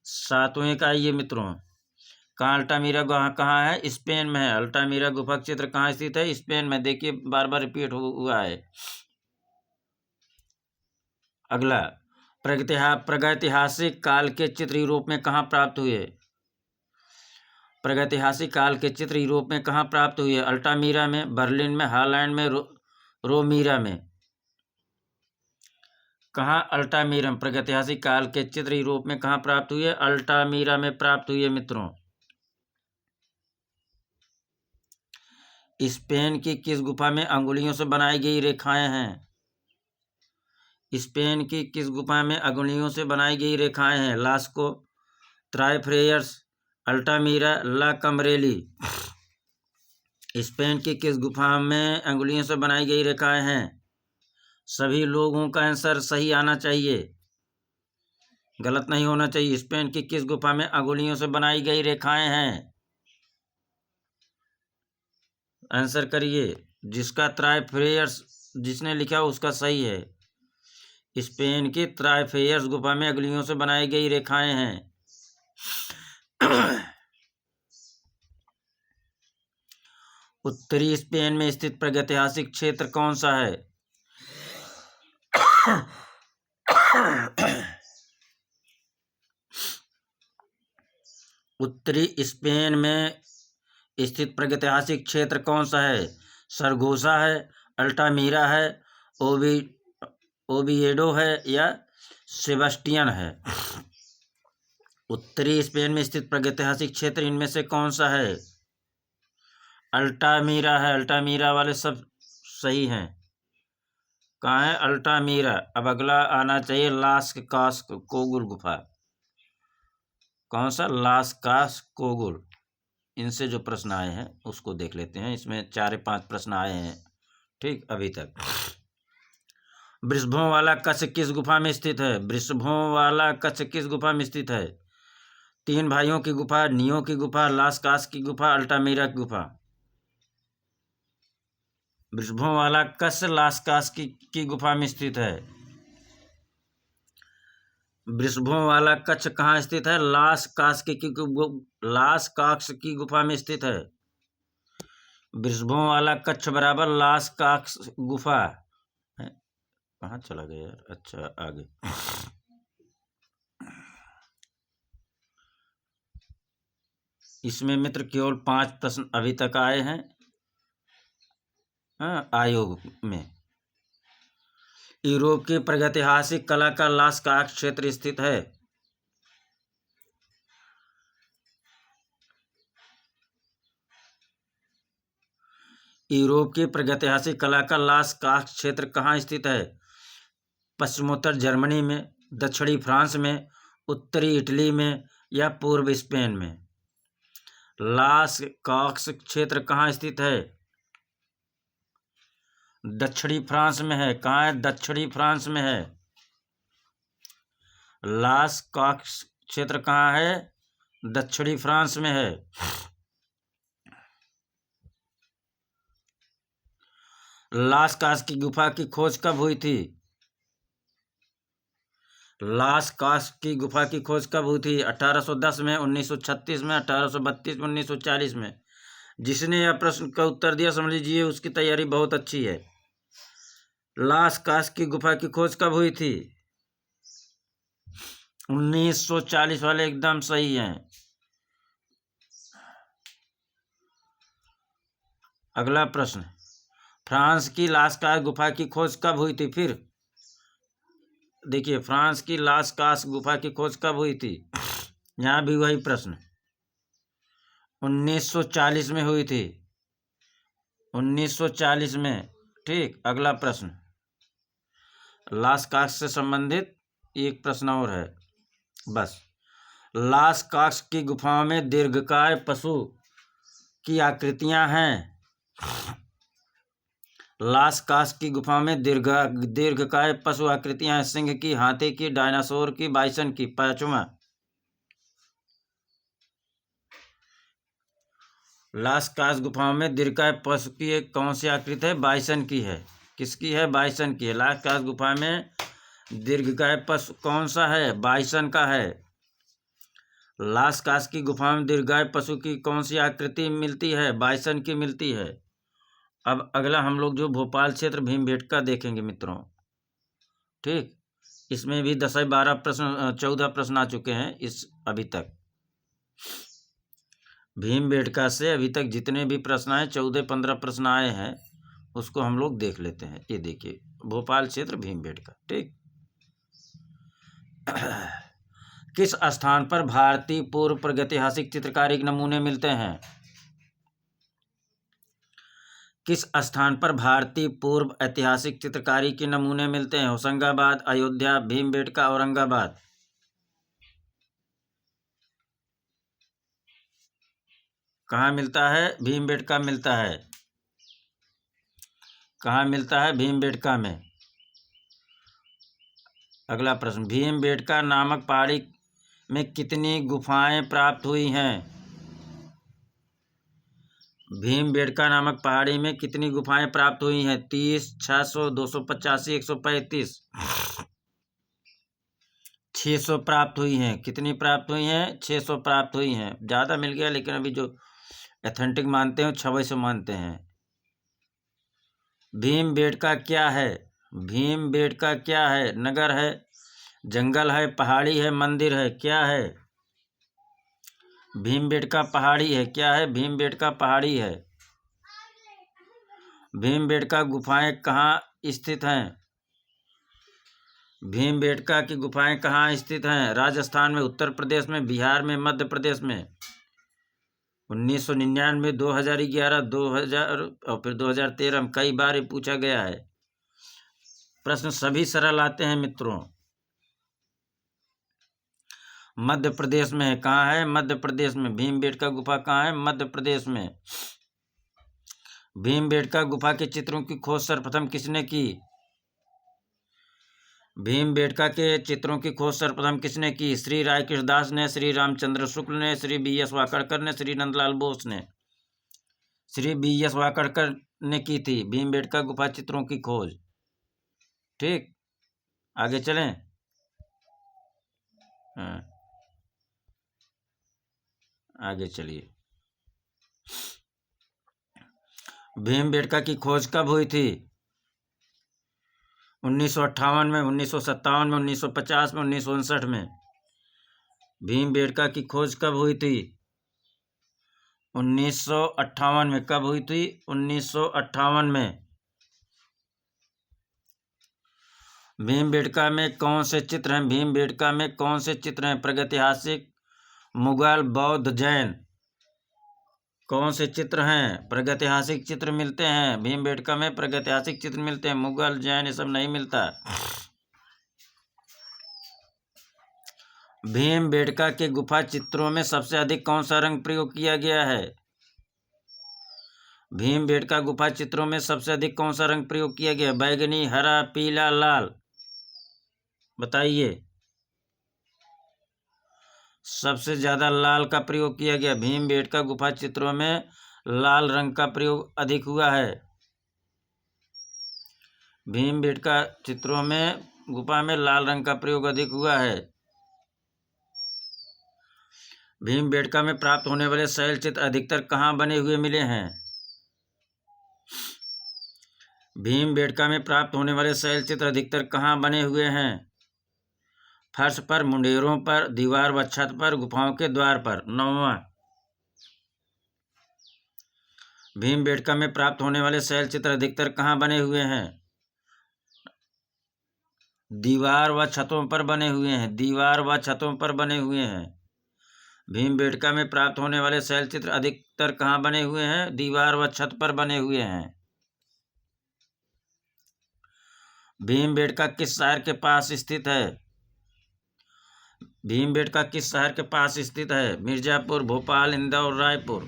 सातवें का आइए मित्रों। कहाँ अल्टामिरा गुफा कहाँ है? स्पेन में है। अल्टामिरा गुफा चित्र कहाँ स्थित है? स्पेन में। देखिए बार बार रिपीट हुआ है। अगला, प्रागैतिहासिक काल के चित्र यूरोप में कहाँ प्राप्त हुए? प्रागैतिहासिक काल के चित्र यूरोप में कहाँ प्राप्त हुए? अल्टामिरा में, बर्लिन में, हॉलैंड में, रोमीरा में। कहाँ? अल्टामिरा। प्रागैतिहासिक काल के चित्र यूरोप में कहाँ प्राप्त हुए? अल्टामिरा में प्राप्त हुए मित्रों। स्पेन की किस गुफा में अंगुलियों से बनाई गई रेखाएं हैं? स्पेन की किस गुफा में अंगुलियों से बनाई गई रेखाएं हैं? लास्को, त्राइफ्रेयर्स, अल्टामिरा, ला कमरेली। स्पेन की किस गुफा में अंगुलियों से बनाई गई रेखाएं हैं? सभी लोगों का आंसर सही आना चाहिए, गलत नहीं होना चाहिए। स्पेन की किस गुफा में अंगुलियों से बनाई गई रेखाएं हैं? आंसर करिए। जिसका त्राइफ्रेयर्स जिसने लिखा उसका सही है। स्पेन की त्राइफ्रेयर्स गुफा में अंगुलियों से बनाई गई रेखाएं हैं। उत्तरी स्पेन में स्थित प्रागैतिहासिक क्षेत्र कौन सा है? उत्तरी स्पेन में स्थित प्रागैतिहासिक क्षेत्र कौन सा है? सरगोसा है, अल्टामिरा है, ओविएडो है या सेबास्टियन है। उत्तरी स्पेन में स्थित प्रागैतिहासिक क्षेत्र इनमें से कौन सा है? अल्टामिरा है। अल्टामिरा वाले सब सही हैं। कहाँ है? अल्टामीरा। अब अगला आना चाहिए लास्क कास्क कोगुल गुफा। कौन सा? लास्क कास्क कोगुल। इनसे जो प्रश्न आए हैं उसको देख लेते हैं। इसमें 4-5 प्रश्न आए हैं, ठीक, अभी तक। वृषभों वाला कच्छ किस गुफा में स्थित है? वृषभों वाला कच्छ किस गुफा में स्थित है? 3 भाइयों की गुफा, नियो की गुफा, लास्कास की गुफा, अल्टामीरा की गुफा। वृषभों वाला कच्छ लास्कास की गुफा में स्थित है। वृषभों वाला कच्छ कहाँ स्थित है? लास्काक्स की गुफा में स्थित है। वृषभों वाला कच्छ बराबर लास्काक्स गुफा है। कहाँ चला गया यार? अच्छा, आगे। इसमें मित्र केवल 5 प्रश्न अभी तक आए हैं, हाँ, आयोग में। यूरोप की प्रागैतिहासिक कला का लास्काक्स क्षेत्र स्थित है। यूरोप की प्रागैतिहासिक कला का लास्काक्स क्षेत्र कहाँ स्थित है? पश्चिमोत्तर जर्मनी में, दक्षिणी फ्रांस में, उत्तरी इटली में या पूर्व स्पेन में? लास्काक्स क्षेत्र कहाँ स्थित है? दक्षिणी फ्रांस में है। कहाँ है? दक्षिणी फ्रांस में है। लास्काक्स क्षेत्र कहाँ है? दक्षिणी फ्रांस में है। लास्कास की गुफा की खोज कब हुई थी? लास्कास की गुफा की खोज कब हुई थी? 1810 में, 1936 में, 1832 में, 1940 में? जिसने यह प्रश्न का उत्तर दिया समझ लीजिए उसकी तैयारी बहुत अच्छी है। लास्कास की गुफा की खोज कब हुई थी? 1940 वाले एकदम सही हैं। अगला प्रश्न, फ्रांस की लास्कास गुफा की खोज कब हुई थी? फिर देखिए, फ्रांस की लास्कास गुफा की खोज कब हुई थी? यहाँ भी वही प्रश्न, 1940 में हुई थी। 1940 में, ठीक। अगला प्रश्न, लास्कास से संबंधित एक प्रश्न और है बस। लास्कास की गुफाओं में दीर्घकाय पशु की आकृतियां हैं। लास्कास की गुफाओं में दीर्घकाय पशु आकृतियां हैं। सिंह की, हाथी की, डायनासोर की, बाइसन की? पांचवा, लास्कास गुफाओं में दीर्घकाय पशु की एक कौन सी आकृति है? बाइसन की है। किसकी है? बाइसन की है। लास्कास गुफा में दीर्घकाय पशु कौन सा है? बाइसन का है। लास्कास की गुफा में दीर्घकाय पशु की कौन सी आकृति मिलती है? बाइसन की मिलती है। अब अगला हम लोग जो भोपाल क्षेत्र भीमबेटका देखेंगे मित्रों, ठीक। इसमें भी 10-12 प्रश्न, 14 प्रश्न आ चुके हैं इस अभी तक। भीमबेटका से अभी तक जितने भी प्रश्न आए, 14-15 प्रश्न आए हैं, उसको हम लोग देख लेते हैं। ये देखिए, भोपाल क्षेत्र भीमबेटका, ठीक। किस स्थान पर भारतीय पूर्व प्रागैतिहासिक चित्रकारी के नमूने मिलते हैं? किस स्थान पर भारतीय पूर्व ऐतिहासिक चित्रकारी के नमूने मिलते हैं? होशंगाबाद, अयोध्या, भीमबेटका, औरंगाबाद? कहाँ मिलता है? भीमबेटका मिलता है। कहाँ मिलता है? भीमबेटका में। अगला प्रश्न, भीमबेटका नामक पहाड़ी में कितनी गुफाएं प्राप्त हुई हैं? भीमबेटका नामक पहाड़ी में कितनी गुफाएं प्राप्त हुई हैं? 30, 600, 285, 135? 600 प्राप्त हुई हैं। कितनी प्राप्त हुई हैं? 600 प्राप्त हुई हैं। ज़्यादा मिल गया, लेकिन अभी जो एथेंटिक मानते हैं 600 मानते हैं। भीमबेटका क्या है? भीमबेटका क्या है? नगर है, जंगल है, पहाड़ी है, मंदिर है? क्या है? भीमबेटका पहाड़ी है। क्या है? भीमबेटका पहाड़ी है। भीमबेटका गुफाएं कहाँ स्थित हैं? भीमबेटका की गुफाएं कहाँ स्थित हैं? राजस्थान में, उत्तर प्रदेश में, बिहार में, मध्य प्रदेश में? 1999, 2011, 2000 और फिर 2013 में कई बार ये पूछा गया है। प्रश्न सभी सरल आते हैं मित्रों। मध्य प्रदेश में है, कहाँ है? मध्य प्रदेश में। भीमबेटका गुफा कहाँ है? मध्य प्रदेश में। भीमबेटका गुफा के चित्रों की खोज सर्वप्रथम किसने की? भीमबेटका के चित्रों की खोज सर्वप्रथम किसने की? श्री राय कृष्णदास ने, श्री रामचंद्र शुक्ल ने, श्री B.S. वाकड़कर ने, श्री नंदलाल बोस ने। श्री B.S. वाकड़कर ने की थी भीमबेटका गुफा चित्रों की खोज। ठीक, आगे चलें। हाँ, आगे चलिए। भीमबेटका की खोज कब हुई थी? 1958 में, 1957 में, 1950 में, 1959 में। भीमबेटका की खोज कब हुई थी? 1958 में। कब हुई थी? 1958 में। भीमबेटका में कौन से चित्र हैं? भीमबेटका में कौन से चित्र हैं? प्रागैतिहासिक, मुगल, बौद्ध, जैन। कौन से चित्र हैं? प्रागैतिहासिक चित्र मिलते हैं भीमबेटका में। प्रागैतिहासिक चित्र मिलते हैं, मुगल, जैन ये सब नहीं मिलता। भीमबेटका के गुफा चित्रों में सबसे अधिक कौन सा रंग प्रयोग किया गया है? भीमबेटका गुफा चित्रों में सबसे अधिक कौन सा रंग प्रयोग किया गया? बैगनी, हरा, पीला, लाल। बताइए। सबसे ज्यादा लाल का प्रयोग किया गया। भीमबेटका गुफा चित्रों में लाल रंग का प्रयोग अधिक हुआ है। भीमबेटका चित्रों में गुफा में लाल रंग का प्रयोग अधिक हुआ है। भीमबेटका में प्राप्त होने वाले शैल चित्र अधिकतर कहाँ बने हुए मिले हैं? भीमबेटका में प्राप्त होने वाले शैल चित्र अधिकतर कहाँ बने हुए हैं? फर्श पर, मुंडेरों पर, दीवार व छत पर, गुफाओं के द्वार पर। 9वां। भीमबेटका में प्राप्त होने वाले शैल चित्र अधिकतर कहाँ बने हुए हैं? दीवार व छतों पर बने हुए हैं। दीवार व छतों पर बने हुए हैं। भीमबेटका में प्राप्त होने वाले शैल चित्र अधिकतर कहाँ बने हुए हैं? दीवार व छत पर बने हुए हैं। भीमबेटका किस शहर के पास स्थित है? भीमबेटका किस शहर के पास स्थित है? मिर्जापुर, भोपाल, इंदौर, रायपुर।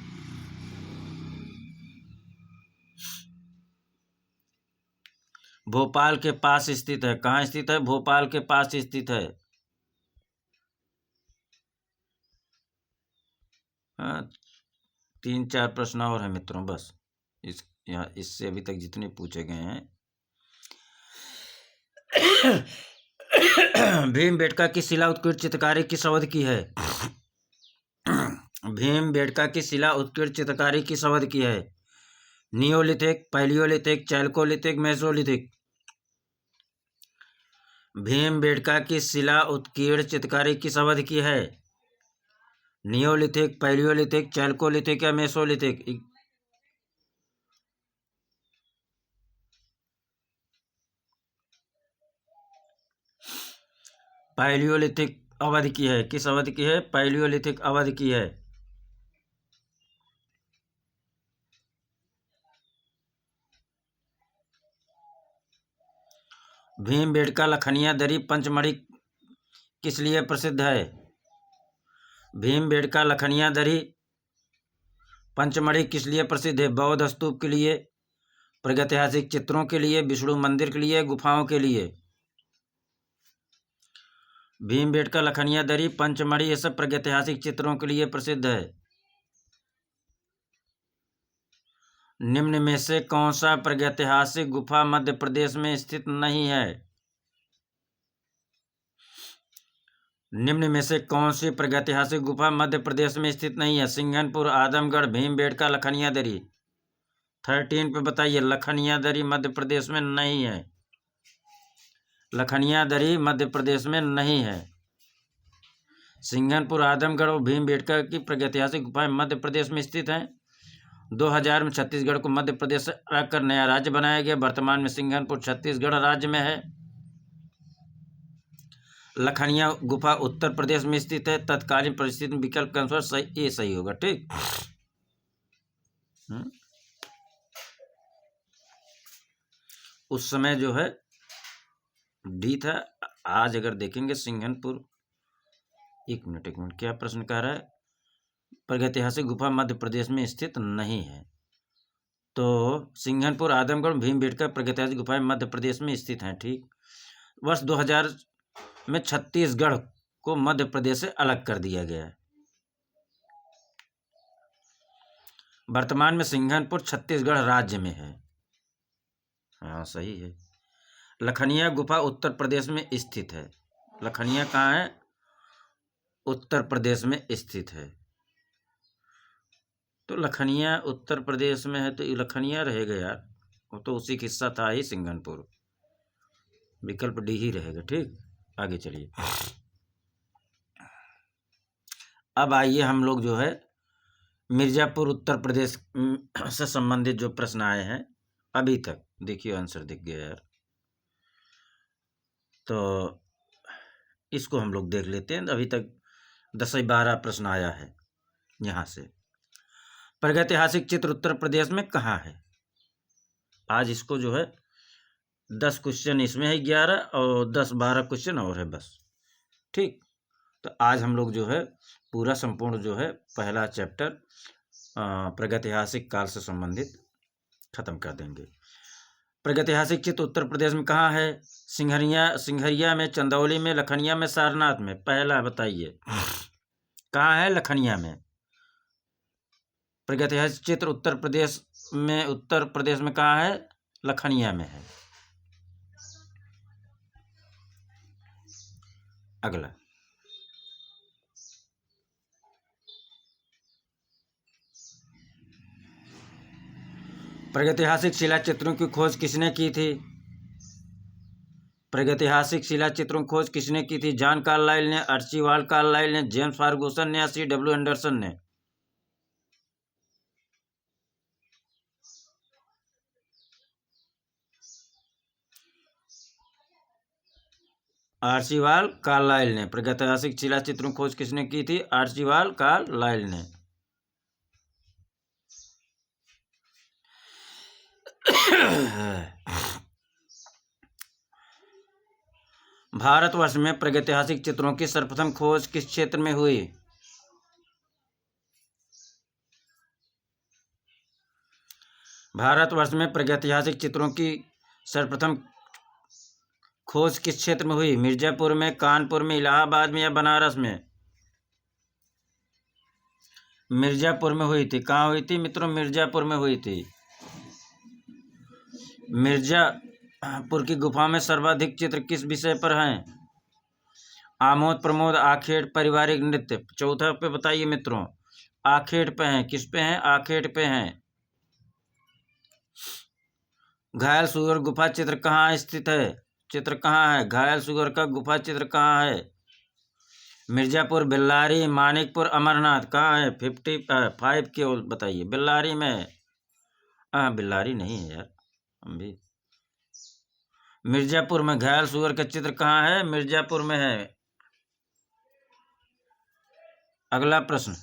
भोपाल के पास स्थित है। कहाँ स्थित है? भोपाल के पास स्थित है। हाँ, 3-4 प्रश्न और हैं मित्रों, बस यहाँ इससे अभी तक जितने पूछे गए हैं। भीमबेटका की शिला उत्कीर्ण चित्रकारी किस अवधि की है? भीमबेटका की शिला उत्कीर्ण चित्रकारी किस अवधि की है? Neolithic, Palaeolithic, Chalcolithic, Mesolithic. Bhimbetka की शिला उत्कीर्ण चित्रकारी किस अवधि की है? नियोलिथिक, पैलियोलिथिक, चैल्कोलिथिक या मेसोलिथिक? पैलियोलिथिक अवधि की है। किस अवधि की है? पैलियोलिथिक अवधि की है। भीमबेटका लखनिया दरी पंचमढ़ी किस लिए प्रसिद्ध है? भीमबेटका लखनिया दरी पंचमढ़ी किस लिए प्रसिद्ध है? बौद्ध स्तूप के लिए, प्रागैतिहासिक चित्रों के लिए, विष्णु मंदिर के लिए, गुफाओं के लिए। भीमबेटका लखनिया दरी पंचमढ़ी ये सब प्रागैतिहासिक चित्रों के लिए प्रसिद्ध है। निम्न में से कौन सा प्रागैतिहासिक गुफा मध्य प्रदेश में स्थित नहीं है? निम्न में से कौन सी प्रागैतिहासिक गुफा मध्य प्रदेश में स्थित नहीं है? सिंघनपुर, आदमगढ़, भीमबेटका, लखनिया दरी। 13 पे बताइए। लखनिया दरी मध्य प्रदेश में नहीं है। लखनिया दरी मध्य प्रदेश में नहीं है। सिंघनपुर, आदमगढ़ और भीमबेटका की प्रागैतिहासिक गुफाएं मध्य प्रदेश में स्थित हैं। 2000 में छत्तीसगढ़ को मध्य प्रदेश से अलग कर नया राज्य बनाया गया। वर्तमान में सिंघनपुर छत्तीसगढ़ राज्य में है। लखनिया गुफा उत्तर प्रदेश में स्थित है। तत्कालीन परिस्थिति में विकल्प के अनुसार सही, ये सही होगा। ठीक। उस समय जो है डी था। आज अगर देखेंगे सिंघनपुर, एक मिनट क्या प्रश्न कह रहा है? प्रागैतिहासिक गुफा मध्य प्रदेश में स्थित नहीं है। तो सिंघनपुर, आदमगढ़, भीमबेटका प्रागैतिहासिक गुफाएं मध्य प्रदेश में स्थित हैं। ठीक। वर्ष 2000 में छत्तीसगढ़ को मध्य प्रदेश से अलग कर दिया गया है। वर्तमान में सिंघनपुर छत्तीसगढ़ राज्य में है। हाँ सही है। लखनिया गुफा उत्तर प्रदेश में स्थित है। लखनिया कहाँ है? उत्तर प्रदेश में स्थित है। तो लखनिया उत्तर प्रदेश में है तो लखनिया रहेगा यार, वो तो उसी का हिस्सा था ही सिंघनपुर। विकल्प डी ही रहेगा। ठीक, आगे चलिए। अब आइए हम लोग जो है मिर्जापुर उत्तर प्रदेश से संबंधित जो प्रश्न आए हैं अभी तक, देखिए आंसर दिख गया यार, तो इसको हम लोग देख लेते हैं। अभी तक 10 से 12 प्रश्न आया है यहाँ से। प्रागैतिहासिक चित्र उत्तर प्रदेश में कहाँ है? आज इसको जो है 10 क्वेश्चन इसमें है, 11 और 10-12 क्वेश्चन और है बस। ठीक, तो आज हम लोग जो है पूरा संपूर्ण जो है पहला चैप्टर प्रागैतिहासिक काल से संबंधित खत्म कर देंगे। प्रागैतिहासिक चित्र उत्तर प्रदेश में कहाँ है? सिंघरिया में, चंदौली में, लखनिया में, सारनाथ में। पहला बताइए कहाँ है? लखनिया में। प्रागैतिहासिक चित्र उत्तर प्रदेश में कहाँ है? लखनिया में है। अगला, प्रागैतिहासिक शिला चित्रों की खोज किसने की थी? प्रागैतिहासिक शिला चित्रों की खोज किसने की थी? जॉन कार्लाइल ने, आर्चिबाल्ड कार्लाइल ने, जेम्स फर्गुसन ने या C.W. एंडरसन ने? आर्चिबाल्ड कार्लाइल ने। प्रागैतिहासिक शिला चित्रों की खोज किसने की थी? आर्चिबाल्ड कार्लाइल ने। भारतवर्ष में प्रागैतिहासिक चित्रों की सर्वप्रथम खोज किस क्षेत्र में हुई? भारतवर्ष में प्रागैतिहासिक चित्रों की सर्वप्रथम खोज किस क्षेत्र में हुई? मिर्जापुर में, कानपुर में, इलाहाबाद में या बनारस में? मिर्जापुर में हुई थी। कहाँ हुई थी मित्रों? मिर्जापुर में हुई थी। मिर्जापुर की गुफा में सर्वाधिक चित्र किस विषय पर हैं? आमोद प्रमोद, आखेट, पारिवारिक नृत्य। चौथा पे बताइए मित्रों। आखेट पे हैं। किस पे हैं? आखेट पे हैं। घायल सुअर गुफा चित्र कहाँ स्थित है? चित्र कहाँ है? घायल सुअर का गुफा चित्र कहाँ है? मिर्जापुर, बेल्लारी, मानिकपुर, अमरनाथ। कहाँ है? 55 के बताइए। बेल्लारी में। हाँ, बेल्लारी नहीं है यार, हम भी। मिर्जापुर में घायल सुअर का चित्र कहाँ है? मिर्जापुर में है। अगला प्रश्न,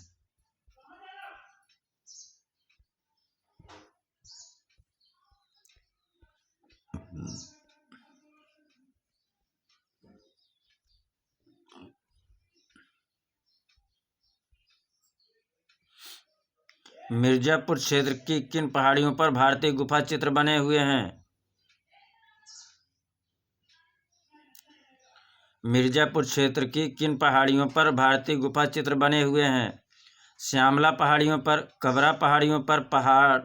मिर्जापुर क्षेत्र की किन पहाड़ियों पर भारतीय गुफा चित्र बने हुए हैं? मिर्जापुर क्षेत्र की किन पहाड़ियों पर भारतीय गुफा चित्र बने हुए हैं? श्यामला पहाड़ियों पर, कबरा पहाड़ियों पर, पहाड़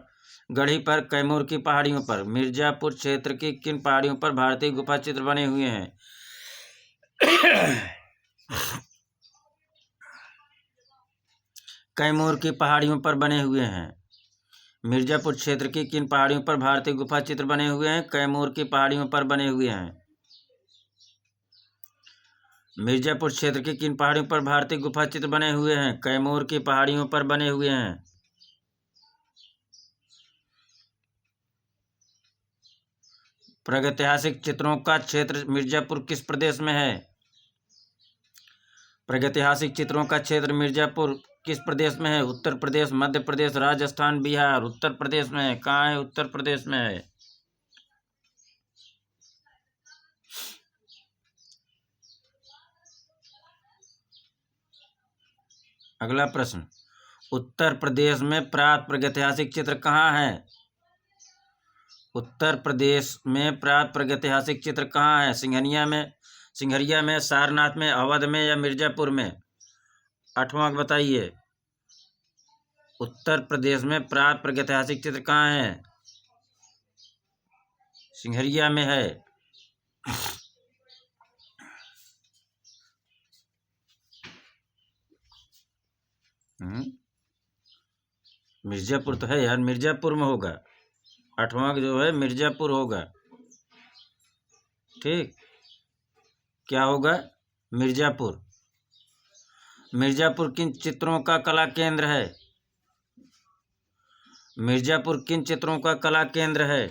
गढ़ी पर, कैमूर की पहाड़ियों पर। मिर्जापुर क्षेत्र की किन पहाड़ियों पर भारतीय गुफा चित्र बने हुए हैं? कैमूर की पहाड़ियों पर बने हुए हैं। मिर्जापुर क्षेत्र की किन पहाड़ियों पर भारतीय गुफा चित्र बने हुए हैं? कैमूर की पहाड़ियों पर बने हुए हैं। मिर्जापुर क्षेत्र की किन पहाड़ियों पर भारतीय गुफा चित्र बने हुए हैं? कैमूर की पहाड़ियों पर बने हुए हैं। प्रागैतिहासिक चित्रों का क्षेत्र मिर्जापुर किस प्रदेश में है? प्रागैतिहासिक चित्रों का क्षेत्र मिर्जापुर किस प्रदेश में है? उत्तर प्रदेश, मध्य प्रदेश, राजस्थान, बिहार। उत्तर प्रदेश में है। कहाँ है? उत्तर प्रदेश में है। अगला प्रश्न, उत्तर प्रदेश में प्राप्त प्रागैतिहासिक चित्र कहाँ है? उत्तर प्रदेश में प्राप्त प्रागैतिहासिक चित्र कहाँ है? सिंघरिया में, सारनाथ में, अवध में या मिर्जापुर में? 8वां बताइए। उत्तर प्रदेश में प्राप्त प्रागैतिहासिक चित्र कहाँ है? सिंघरिया में है। मिर्जापुर तो है यार, मिर्जापुर में होगा। 8वां जो है मिर्जापुर होगा। ठीक, क्या होगा? मिर्जापुर। मिर्जापुर किन चित्रों का कला केंद्र है? मिर्जापुर किन चित्रों का कला केंद्र है?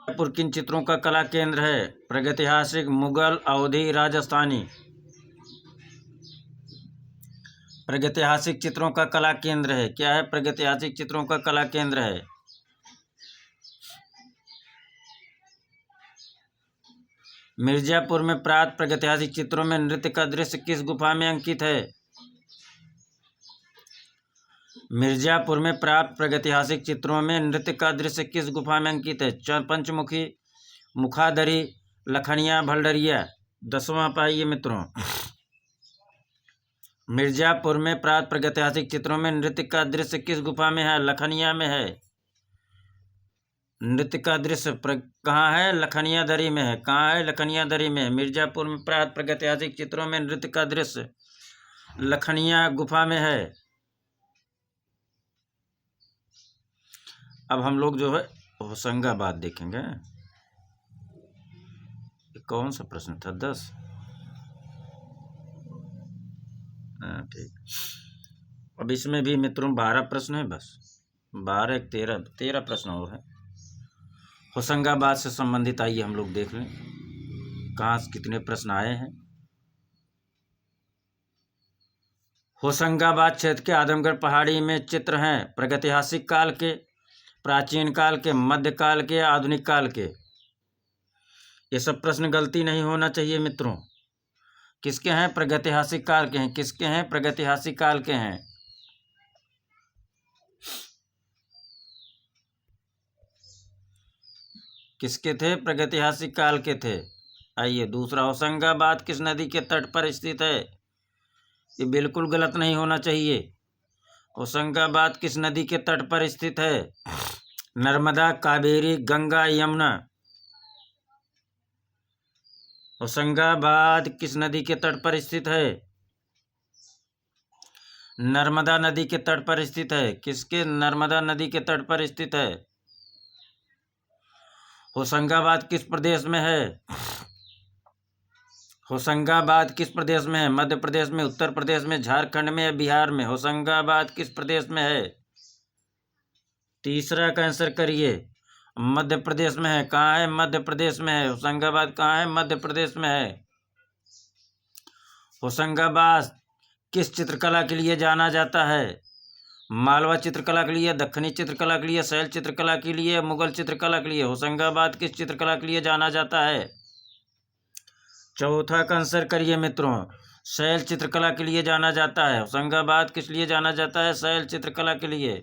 मिर्जापुर किन चित्रों का कला केंद्र है? प्रागैतिहासिक, मुगल, अवधी, राजस्थानी? प्रागैतिहासिक चित्रों का कला केंद्र है। क्या है? प्रागैतिहासिक चित्रों का कला केंद्र है। मिर्जापुर में प्राप्त प्रागैतिहासिक चित्रों में नृत्य का दृश्य किस गुफा में अंकित है? मिर्जापुर में प्राप्त प्रागैतिहासिक चित्रों में नृत्य का दृश्य किस गुफा में अंकित है? पंचमुखी, मुखादरी, लखनिया, भलडरिया? 10वां पाइए मित्रों। मिर्जापुर में प्राप्त प्रागैतिहासिक चित्रों में नृत्य का दृश्य किस गुफा में है? लखनिया में है। नृत्य का दृश्य कहाँ है? लखनिया दरी में है। कहाँ है? लखनिया दरी में है। मिर्जापुर में प्राप्त प्रागैतिहासिक चित्रों में नृत्य का दृश्य लखनिया गुफा में है। अब हम लोग जो है होशंगाबाद देखेंगे। कौन सा प्रश्न था? 10। हाँ ठीक। अब इसमें भी मित्रों 12 प्रश्न है, बस 12 13 प्रश्न और है। होशंगाबाद से संबंधित आइए हम लोग देख लें कहाँ से कितने प्रश्न आए हैं। होशंगाबाद क्षेत्र के आदमगढ़ पहाड़ी में चित्र हैं प्रागैतिहासिक काल के, प्राचीन काल के, मध्यकाल के, आधुनिक काल के? ये सब प्रश्न गलती नहीं होना चाहिए मित्रों। किसके हैं? प्रागैतिहासिक काल के हैं। किसके हैं? प्रागैतिहासिक काल के हैं। किसके थे? प्रागैतिहासिक काल के थे। आइए दूसरा, होशंगाबाद किस नदी के तट पर स्थित है? ये बिल्कुल गलत नहीं होना चाहिए। होशंगाबाद किस नदी के तट पर स्थित है? नर्मदा, कावेरी, गंगा, यमुना? होशंगाबाद किस नदी के तट पर स्थित है? नर्मदा नदी के तट पर स्थित है। किसके? नर्मदा नदी के तट पर स्थित है। होशंगाबाद किस प्रदेश में है? होशंगाबाद किस प्रदेश में है? मध्य प्रदेश में, उत्तर प्रदेश में, झारखंड में या बिहार में? होशंगाबाद किस प्रदेश में है? तीसरा का आंसर करिए। मध्य प्रदेश में है। कहाँ है? मध्य प्रदेश में है। होशंगाबाद कहाँ है? मध्य प्रदेश में है। होशंगाबाद किस चित्रकला के लिए जाना जाता है? मालवा चित्रकला के लिए, दक्षिणी चित्रकला के लिए, शैल चित्रकला के लिए, मुगल चित्रकला के लिए? होशंगाबाद किस चित्रकला के लिए जाना जाता है? चौथा का आंसर करिए मित्रों। शैल चित्रकला के लिए जाना जाता है। होशंगाबाद किस लिए जाना जाता है? शैल चित्रकला के लिए।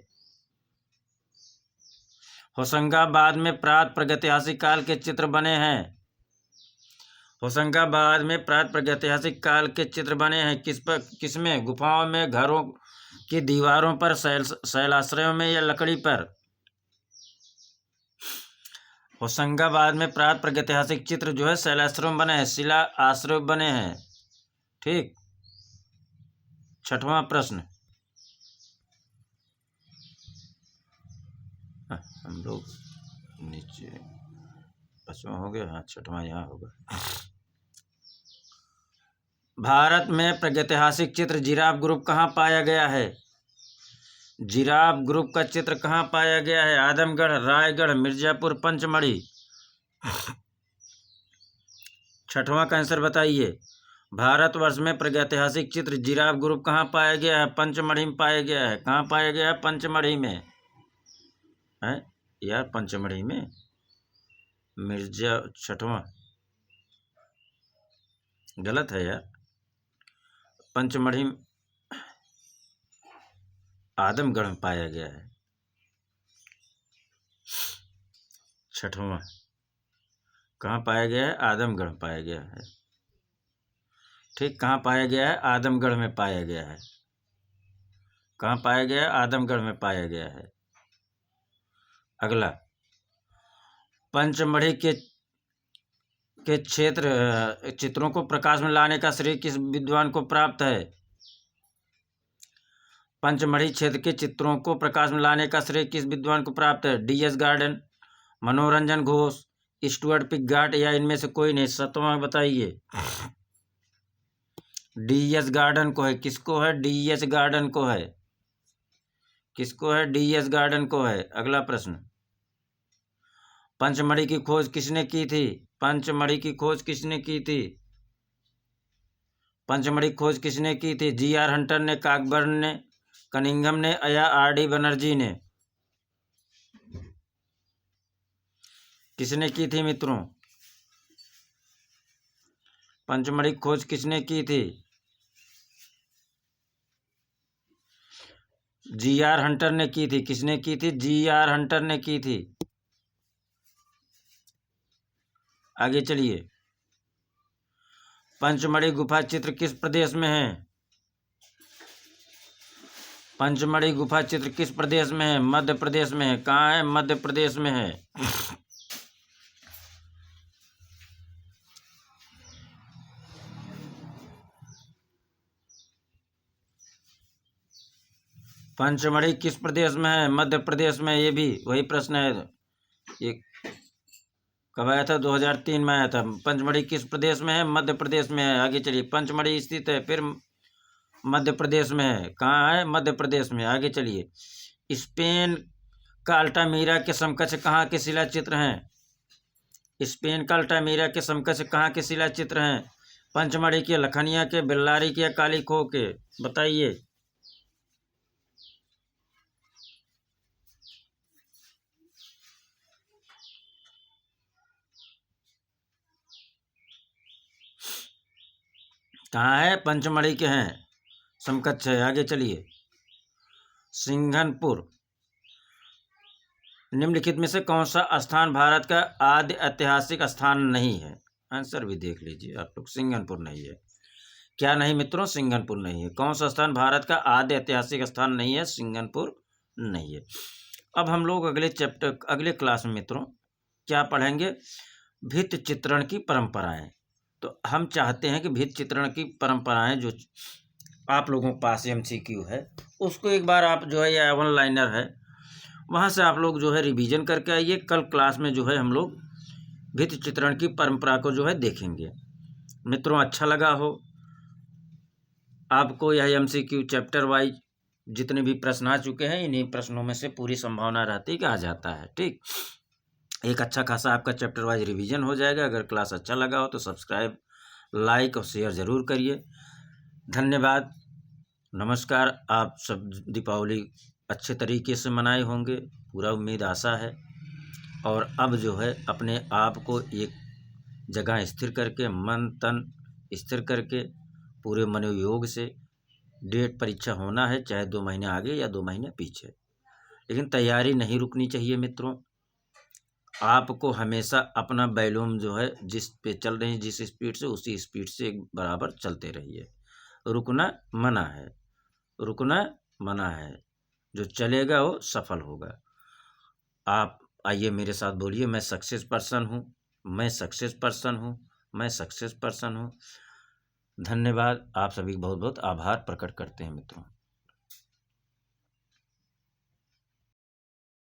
होशंगाबाद में प्राप्त प्रागैतिहासिक काल के चित्र बने हैं। होशंगाबाद में प्राप्त प्रागैतिहासिक काल के चित्र बने हैं। किसमें? गुफाओं में, घरों की दीवारों पर, शैलाश्रयों में या लकड़ी पर? होशंगाबाद में प्राप्त प्रागैतिहासिक चित्र जो है शैलाश्रयों बने हैं, शिला आश्रय बने हैं। ठीक। 6वां प्रश्न, हम लोग नीचे 5वां हो गया। हाँ 6वां यहाँ होगा। भारत में प्रागैतिहासिक चित्र जिराफ ग्रुप कहाँ पाया गया है? जिराफ ग्रुप का चित्र कहाँ पाया गया है? आदमगढ़, रायगढ़, मिर्जापुर, पंचमढ़ी? 6वां का आंसर बताइए। भारतवर्ष में प्रागैतिहासिक चित्र जिराफ ग्रुप कहाँ पाया गया है? पंचमढ़ी में पाया गया है। कहाँ पाया गया है? पंचमढ़ी में है यार, पंचमढ़ी में। मिर्जा 6वां, गलत है यार। पंचमढ़ी आदमगढ़ में पाया गया है। 6वां कहाँ पाया गया है? आदमगढ़ में पाया गया है। ठीक, कहाँ पाया गया है? आदमगढ़ में पाया गया है। कहाँ पाया गया है? आदमगढ़ में पाया गया है। अगला, पंचमढ़ी के क्षेत्र चित्रों को प्रकाश में लाने का श्रेय किस विद्वान को प्राप्त है? पंचमढ़ी क्षेत्र के चित्रों को प्रकाश में लाने का श्रेय किस विद्वान को प्राप्त है? डी.एस. गार्डन, मनोरंजन घोष, स्टुअर्ट पिगॉट या इनमें से कोई नहीं? 7वां बताइए। डी.एस. गार्डन को है। किसको है? डी.एस. गार्डन को है। किसको है? डी.एस. गार्डन को है। अगला प्रश्न, पंचमढ़ी की खोज किसने की थी? पंचमढ़ी की खोज किसने की थी? पंचमढ़ी खोज किसने की थी? जी.आर. हंटर ने, काकबर्न ने, कनिंघम ने या आर.डी. बनर्जी ने? किसने की थी मित्रों? पंचमढ़ी खोज किसने की थी? जी.आर. हंटर ने की थी। किसने की थी? जी.आर. हंटर ने की थी। आगे चलिए, पंचमढ़ी गुफा चित्र किस प्रदेश में है? पंचमढ़ी गुफा चित्र किस प्रदेश में है? मध्य प्रदेश में है। कहाँ है? मध्य प्रदेश में है। पंचमढ़ी किस प्रदेश में है? मध्य प्रदेश में। ये भी वही प्रश्न है। ये कब आया था? 2003 में आया था। पंचमढ़ी किस प्रदेश में है? मध्य प्रदेश में है। आगे चलिए, पंचमढ़ी स्थित है, फिर मध्य प्रदेश में है। कहाँ है? मध्य प्रदेश में। आगे चलिए, स्पेन का अल्टामीरा के समकक्ष कहाँ के शिला चित्र हैं? स्पेन का अल्टामीरा के समकक्ष कहाँ के शिला चित्र हैं? पंचमढ़ी के, लखनिया के, बेल्लारी के या काली खोह के? बताइए। कहाँ है? पंचमढ़ी के हैं, समकक्ष है। आगे चलिए, सिंघनपुर निम्नलिखित में से कौन सा स्थान भारत का आद्य ऐतिहासिक स्थान नहीं है? आंसर भी देख लीजिए आप लोग। सिंघनपुर नहीं है। क्या नहीं मित्रों? सिंघनपुर नहीं है। कौन सा स्थान भारत का आद्य ऐतिहासिक स्थान नहीं है? सिंघनपुर नहीं है। अब हम लोग अगले चैप्टर, अगले क्लास में मित्रों क्या पढ़ेंगे? भित्ति चित्रण की परंपराएं। तो हम चाहते हैं कि भित्ति चित्रण की परंपराएं जो आप लोगों के पास MCQ है, उसको एक बार आप जो है, या ऑनलाइनर है, वहाँ से आप लोग जो है रिवीजन करके आइए। कल क्लास में जो है हम लोग भित्ति चित्रण की परंपरा को जो है देखेंगे। मित्रों, अच्छा लगा हो आपको यह MCQ चैप्टर वाइज जितने भी प्रश्न आ चुके हैं, इन्हीं प्रश्नों में से पूरी संभावना रहती है कि आ जाता है। ठीक, एक अच्छा खासा आपका चैप्टर वाइज रिवीजन हो जाएगा। अगर क्लास अच्छा लगा हो तो सब्सक्राइब, लाइक और शेयर ज़रूर करिए। धन्यवाद, नमस्कार। आप सब दीपावली अच्छे तरीके से मनाए होंगे, पूरा उम्मीद आशा है। और अब जो है अपने आप को एक जगह स्थिर करके, मन तन स्थिर करके, पूरे मनोयोग से डेट परीक्षा होना है, चाहे 2 महीने आगे या 2 महीने पीछे, लेकिन तैयारी नहीं रुकनी चाहिए मित्रों। आपको हमेशा अपना बैलून जो है जिस पे चल रहे हैं, जिस स्पीड से, उसी स्पीड से बराबर चलते रहिए। रुकना मना है, रुकना मना है। जो चलेगा वो सफल होगा। आप आइए मेरे साथ बोलिए, मैं सक्सेस पर्सन हूँ, मैं सक्सेस पर्सन हूँ, मैं सक्सेस पर्सन हूँ। धन्यवाद। आप सभी बहुत बहुत आभार प्रकट करते हैं मित्रों।